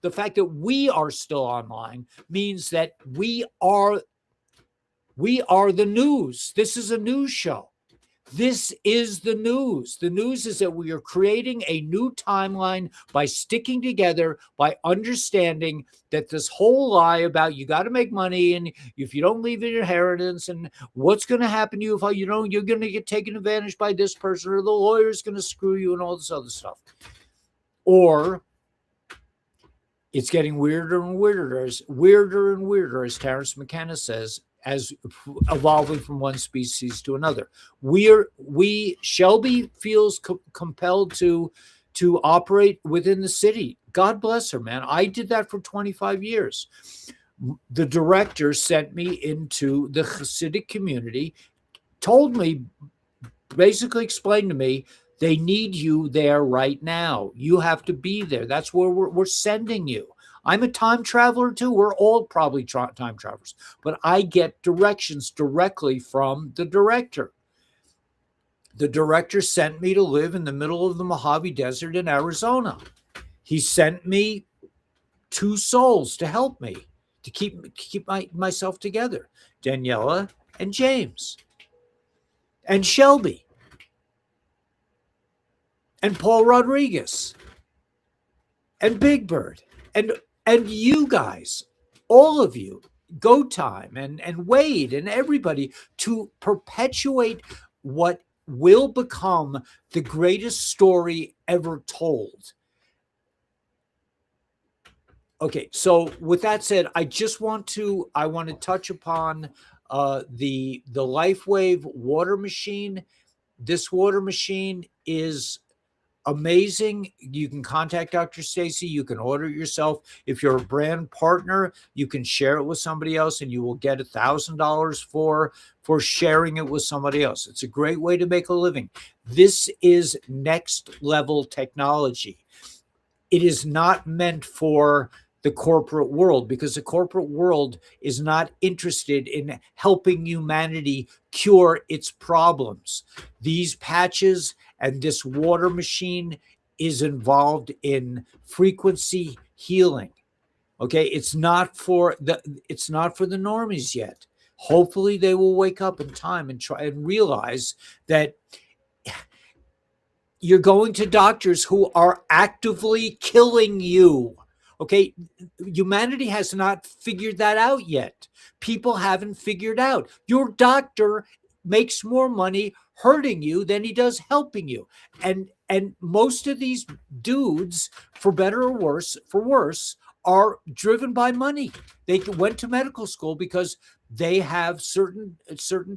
[SPEAKER 1] the fact that we are still online means that we are the news. This is a news show. This is the news. The news is that we are creating a new timeline by sticking together, by understanding that this whole lie about you got to make money and if you don't leave an inheritance and what's going to happen to you if you're going to get taken advantage by this person or the lawyer's going to screw you and all this other stuff. or it's getting weirder and weirder, as Terence McKenna says, as evolving from one species to another. Shelby feels compelled to operate within the city. God bless her, man. I did that for 25 years. The director sent me into the Hasidic community, told me, basically explained to me, they need you there right now. You have to be there. That's where we're sending you. I'm a time traveler too. We're all probably time travelers, but I get directions directly from the director. The director sent me to live in the middle of the Mojave Desert in Arizona. He sent me 2 souls to help me, to keep myself together, Daniela and James and Shelby and Paul Rodriguez and Big Bird and you guys, all of you, Go Time and Wade and everybody, to perpetuate what will become the greatest story ever told. Okay, so with that said, I want to touch upon the LifeWave water machine. This water machine is amazing. You can contact Dr. Stacy. You can order it yourself. If you're a brand partner, you can share it with somebody else, and you will get $1,000 for sharing it with somebody else. It's a great way to make a living. This is next level technology. It is not meant for the corporate world, because the corporate world is not interested in helping humanity cure its problems. These patches and this water machine is involved in frequency healing. Okay, it's not for the normies yet. Hopefully they will wake up in time and try and realize that you're going to doctors who are actively killing you. Okay, humanity has not figured that out yet. People haven't figured out. Your doctor makes more money hurting you than he does helping you. And most of these dudes, for better or worse, are driven by money. They went to medical school because they have certain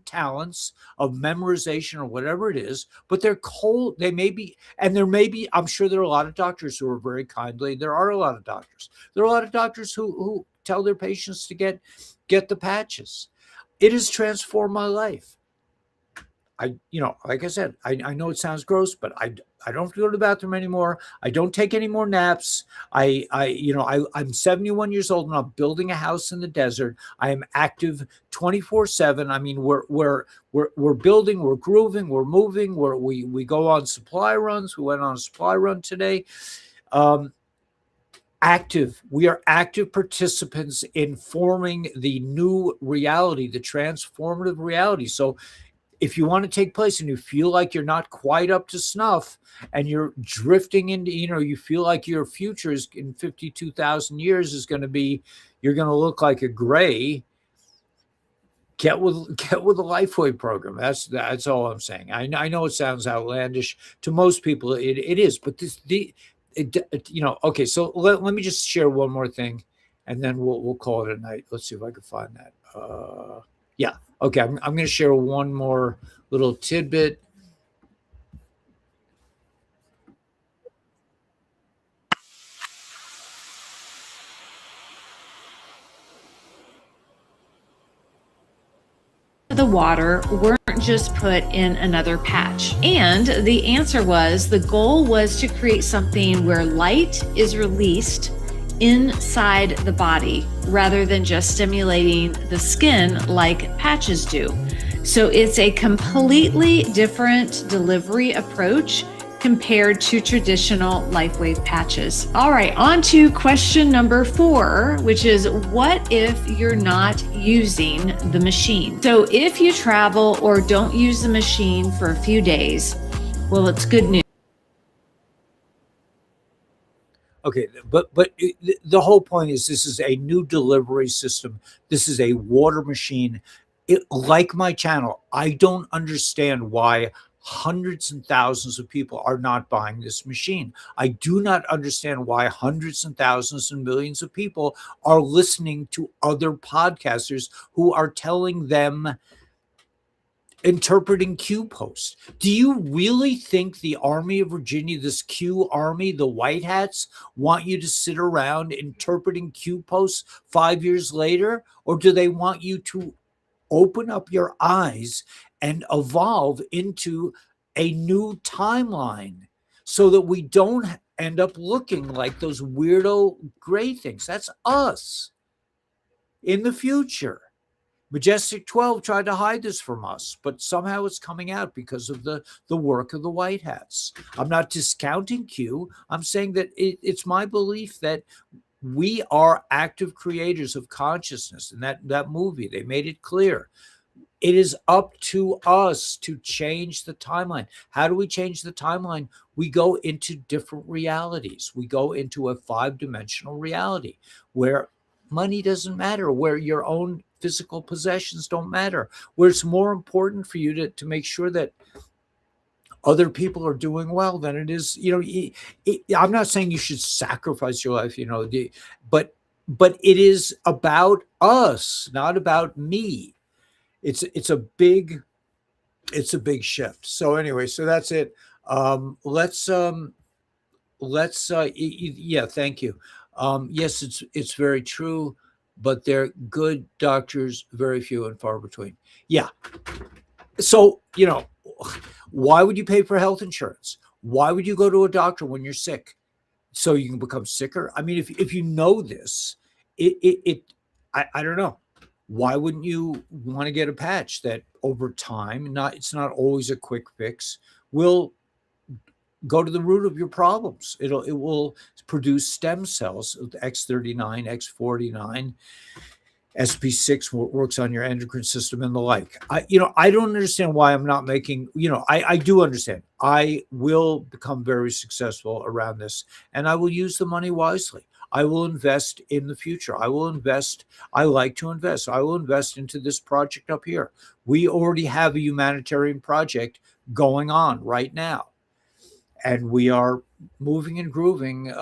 [SPEAKER 1] talents of memorization or whatever it is, but they're cold. I'm sure there are a lot of doctors who are very kindly. There are a lot of doctors. There are a lot of doctors who tell their patients to get the patches. It has transformed my life. Like I said, I know it sounds gross, but I don't have to go to the bathroom anymore. I don't take any more naps. I'm 71 years old and I'm building a house in the desert. I am active 24/7. I mean, we're building, we're grooving, we're moving, we go on supply runs. We went on a supply run today. Active. We are active participants in forming the new reality, the transformative reality. So if you want to take place and you feel like you're not quite up to snuff and you're drifting into, you feel like your future is in 52,000 years is going to be, you're going to look like a gray, get with the LifeWave program. That's all I'm saying. I know it sounds outlandish to most people. It is, but okay. So let me just share one more thing and then we'll call it a night. Let's see if I can find that. Yeah. Okay, I'm going to share one more little tidbit.
[SPEAKER 6] The water weren't just put in another patch. And the answer was, the goal was to create something where light is released inside the body rather than just stimulating the skin like patches do. So it's a completely different delivery approach compared to traditional LifeWave patches. All right, on to question number 4, which is, what if you're not using the machine? So if you travel or don't use the machine for a few days, well, it's good news.
[SPEAKER 1] Okay, but the whole point is this is a new delivery system. This is a water machine. Like my channel, I don't understand why hundreds and thousands of people are not buying this machine. I do not understand why hundreds and thousands and millions of people are listening to other podcasters who are telling them interpreting Q posts. Do you really think the Army of Virginia, this Q army, the white hats, want you to sit around interpreting Q posts 5 years later? Or do they want you to open up your eyes and evolve into a new timeline so that we don't end up looking like those weirdo gray things? That's us in the future. Majestic 12 tried to hide this from us, but somehow it's coming out because of the work of the white hats. I'm not discounting Q. I'm saying that it's my belief that we are active creators of consciousness. And that movie, they made it clear. It is up to us to change the timeline. How do we change the timeline? We go into different realities. We go into a 5-dimensional reality where money doesn't matter, where your own physical possessions don't matter, where it's more important for you to make sure that other people are doing well than it is, I'm not saying you should sacrifice your life, but it is about us, not about me. It's a big shift. So anyway, so that's it. Yeah, thank you. Yes, it's very true, but they're good doctors, very few and far between. Yeah. So, why would you pay for health insurance? Why would you go to a doctor when you're sick? So you can become sicker? I mean, if you know this, I don't know. Why wouldn't you want to get a patch that over time, it's not always a quick fix, will go to the root of your problems. It will produce stem cells, X39, X49, SP6 works on your endocrine system and the like. I don't understand why I'm not making, I do understand. I will become very successful around this, and I will use the money wisely. I will invest in the future. I like to invest. I will invest into this project up here. We already have a humanitarian project going on right now, and we are moving and grooving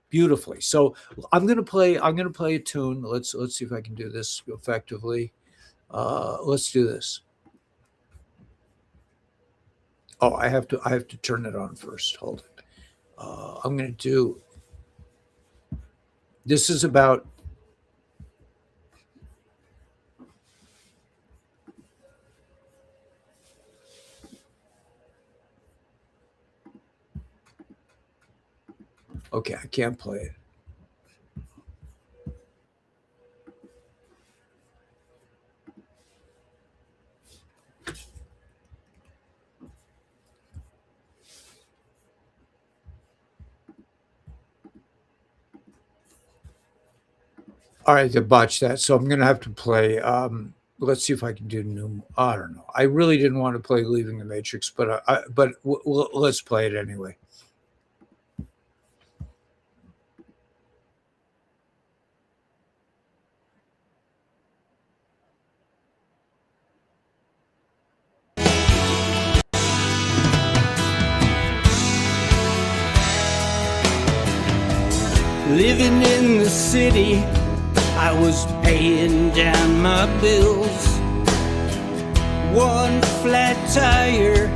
[SPEAKER 1] beautifully. So I'm going to play a tune. Let's see if I can do this effectively. Let's do this. Oh, I have to turn it on first. Hold it. I'm going to do, this is about, okay, I can't play it. All right, they botched that. So I'm going to have to play, let's see if I can do new, I don't know. I really didn't want to play Leaving the Matrix, but let's play it anyway.
[SPEAKER 7] Living in the city, I was paying down my bills. One flat tire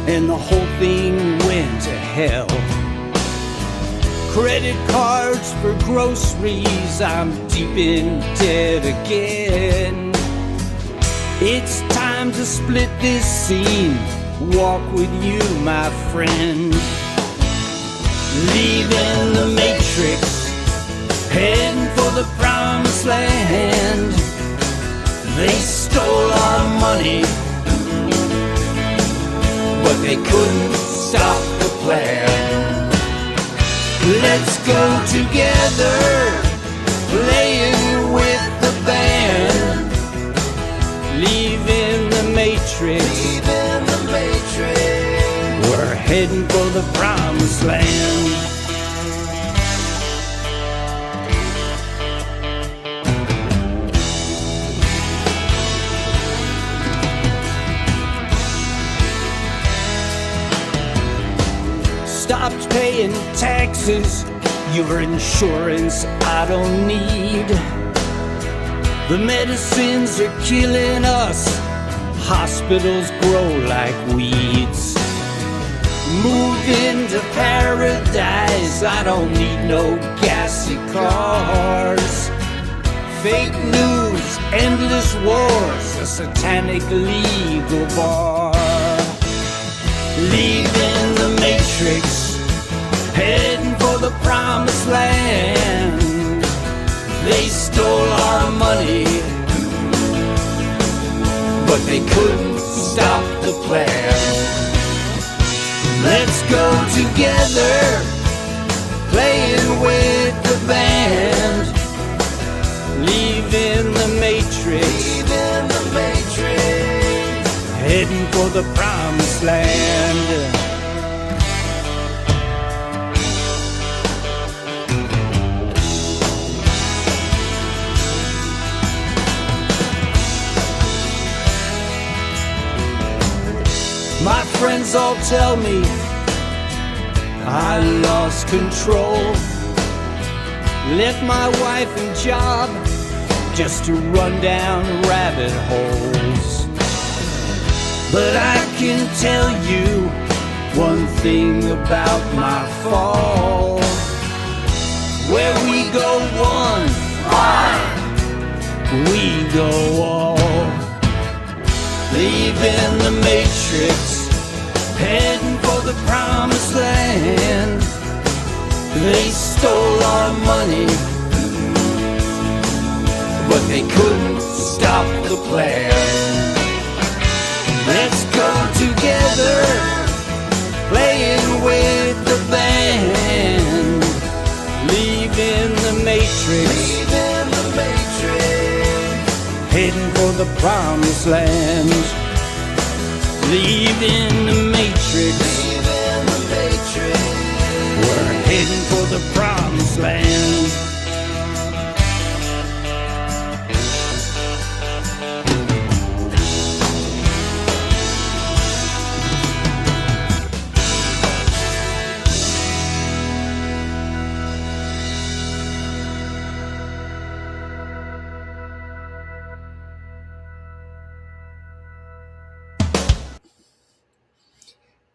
[SPEAKER 7] and the whole thing went to hell. Credit cards for groceries, I'm deep in debt again. It's time to split this scene, walk with you, my friend. Leaving the Matrix, heading for the promised land. They stole our money, but they couldn't stop the plan. Let's go together, playing with the band. Leaving the Matrix, we're heading for the promised land. stopped paying taxes. Your insurance I don't need. The medicines are killing us. Hospitals grow like weeds. Move into paradise. I don't need no gassy cars. Fake news, endless wars, a satanic legal bar. Leaving the matrix, heading for the promised land. They stole our money, but they couldn't stop the plan. Let's go together, playing with the band. Leaving the matrix, heading for the promised land. My friends all tell me I lost control. Left my wife and job just to run down rabbit holes. But I can tell you one thing about my fall. Where we go one, we go all. Leaving the matrix, heading for the promised land. They stole our money, but they couldn't stop the plan. Let's go together, playing with the band. Leaving the matrix, heading for the promised land. Leaving the matrix, we're heading for the promised land.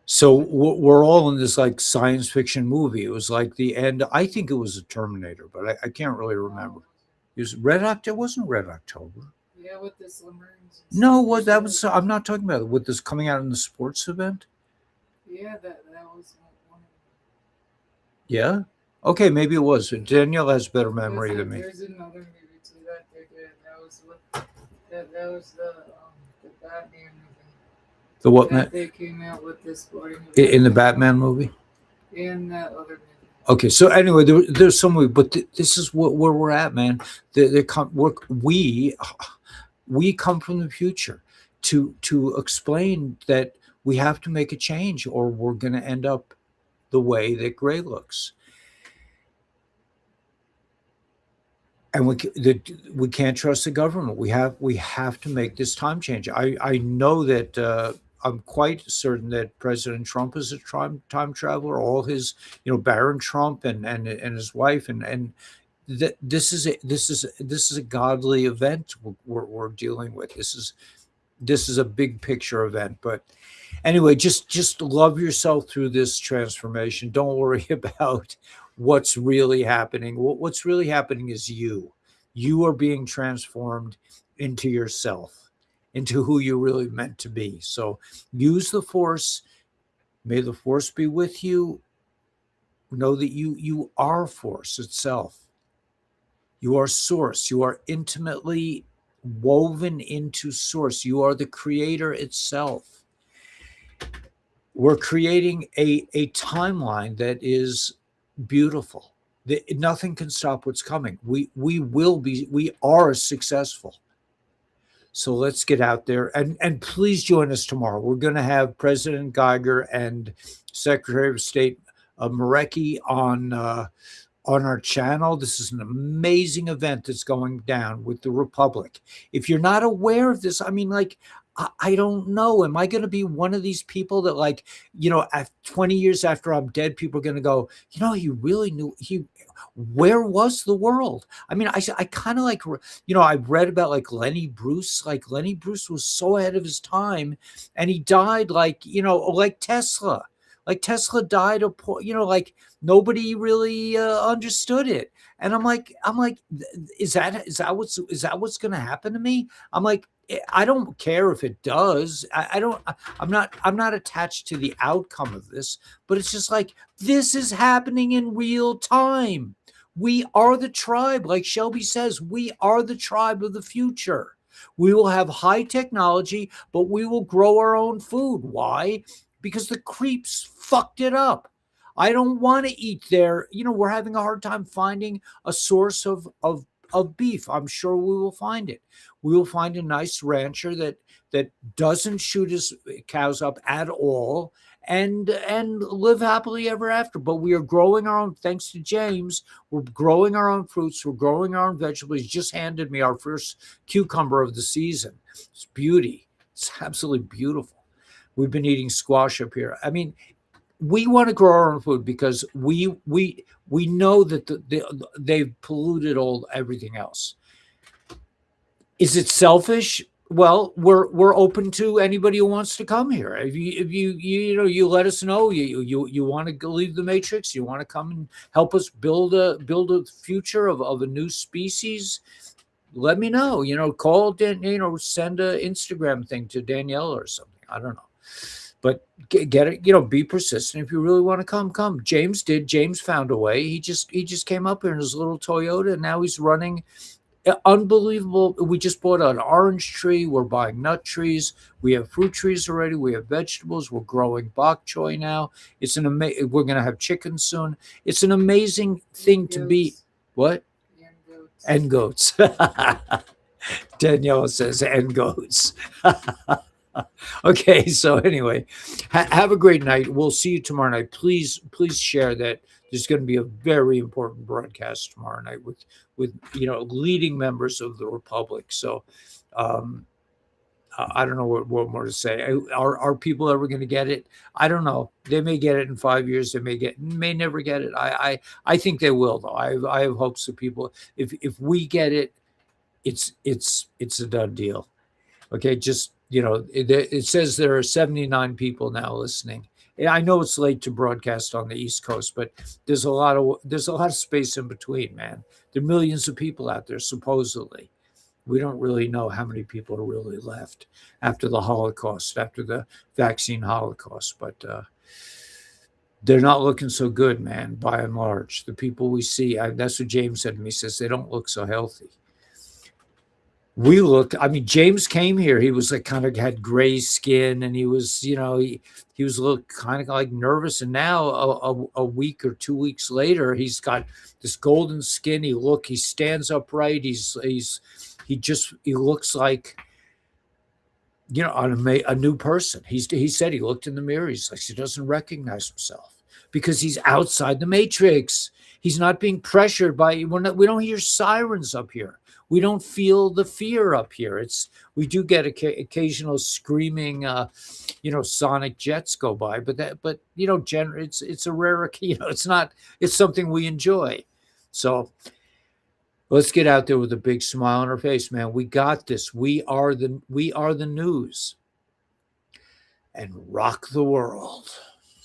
[SPEAKER 1] So we're all in this like science fiction movie. It was like the end. I think it was a Terminator, but I can't really remember. It was Red October. It wasn't Red October.
[SPEAKER 2] Yeah, with the submarines.
[SPEAKER 1] No, what that was. I'm not talking about it. With this coming out in the sports event.
[SPEAKER 2] Yeah, that was one.
[SPEAKER 1] Yeah. Okay, maybe it was. Danielle has better memory than me.
[SPEAKER 2] There's another movie too that they did. That was the Batman movie.
[SPEAKER 1] The what?
[SPEAKER 2] That they came out with this sporting event.
[SPEAKER 1] In the Batman movie.
[SPEAKER 2] In that other movie.
[SPEAKER 1] Okay, so anyway, there's some movie, but this is where we're at, man. We come from the future to explain that we have to make a change, or we're going to end up the way that Gray looks. And we can't trust the government. We have to make this time change. I know that I'm quite certain that President Trump is a time traveler. All his, Baron Trump and his wife, and that this is a godly event we're dealing with. This is a big picture event. But anyway, just love yourself through this transformation. Don't worry about what's really happening. What's really happening is you are being transformed into yourself, into who you're really meant to be. So use the force. May the force be with you. Know that you are force itself. You are source. You are intimately woven into source. You are the creator itself. We're creating a timeline that is beautiful. Nothing can stop what's coming. We are successful. So let's get out there and please join us tomorrow. We're going to have President Geiger and Secretary of State Marecki on our channel. This is an amazing event that's going down with the Republic. If you're not aware of this, I mean, like, I don't know. Am I going to be one of these people that, like, 20 years after I'm dead, people are going to go, he really knew where was the world? I mean, I kind of like, I've read about like Lenny Bruce. Like Lenny Bruce was so ahead of his time, and he died like, like Tesla. Like Tesla died of, like nobody really understood it. And I'm like, is that what's going to happen to me? I'm like, I don't care if it does. I'm not attached to the outcome of this, but it's just like, this is happening in real time. We are the tribe. Like Shelby says, we are the tribe of the future. We will have high technology, but we will grow our own food. Why? Because the creeps fucked it up. I don't want to eat there. We're having a hard time finding a source of beef. I'm sure we will find it. We will find a nice rancher that doesn't shoot his cows up at all and live happily ever after. But we are growing our own, thanks to James, we're growing our own fruits, we're growing our own vegetables. He just handed me our first cucumber of the season. It's beauty. It's absolutely beautiful. We've been eating squash up here. I mean, we want to grow our own food because we know that they've polluted everything else. Is it selfish? Well, we're open to anybody who wants to come here. If you let us know you want to leave the matrix, you want to come and help us build a future of a new species. Let me know. Call Dan. Send a Instagram thing to Danielle or something. I don't know. But get it, be persistent. If you really want to come. James did. James found a way. He just came up here in his little Toyota, and now he's running. Unbelievable. We just bought an orange tree. We're buying nut trees. We have fruit trees already. We have vegetables. We're growing bok choy now. It's we're going to have chicken soon. It's an amazing thing to be. What? And goats. Danielle says, and goats. Okay, so anyway, have a great night. We'll see you tomorrow night. Please share that. There's going to be a very important broadcast tomorrow night with leading members of the Republic. So I don't know what more to say. Are people ever going to get it? I don't know. They may get it in 5 years. They may never get it. I think they will, though. I have hopes that people, if we get it, it's a done deal. Okay, just it says there are 79 people now listening. I know it's late to broadcast on the East Coast, but there's a lot of space in between, man. There are millions of people out there, supposedly. We don't really know how many people are really left after the Holocaust, after the vaccine Holocaust, but they're not looking so good, man, by and large. The people we see, that's what James said to me, he says they don't look so healthy. James came here. He was like kind of had gray skin, and he was, he was a little kind of like nervous. And now a week or 2 weeks later, he's got this golden skin. He stands upright. He looks like, a new person. He said he looked in the mirror. He's like, he doesn't recognize himself because he's outside the matrix. He's not being pressured by, we don't hear sirens up here. We don't feel the fear up here. We do get occasional screaming, sonic jets go by, but it's a rare, it's something we enjoy. So let's get out there with a big smile on our face, man. We got this. We are the news, and rock the world.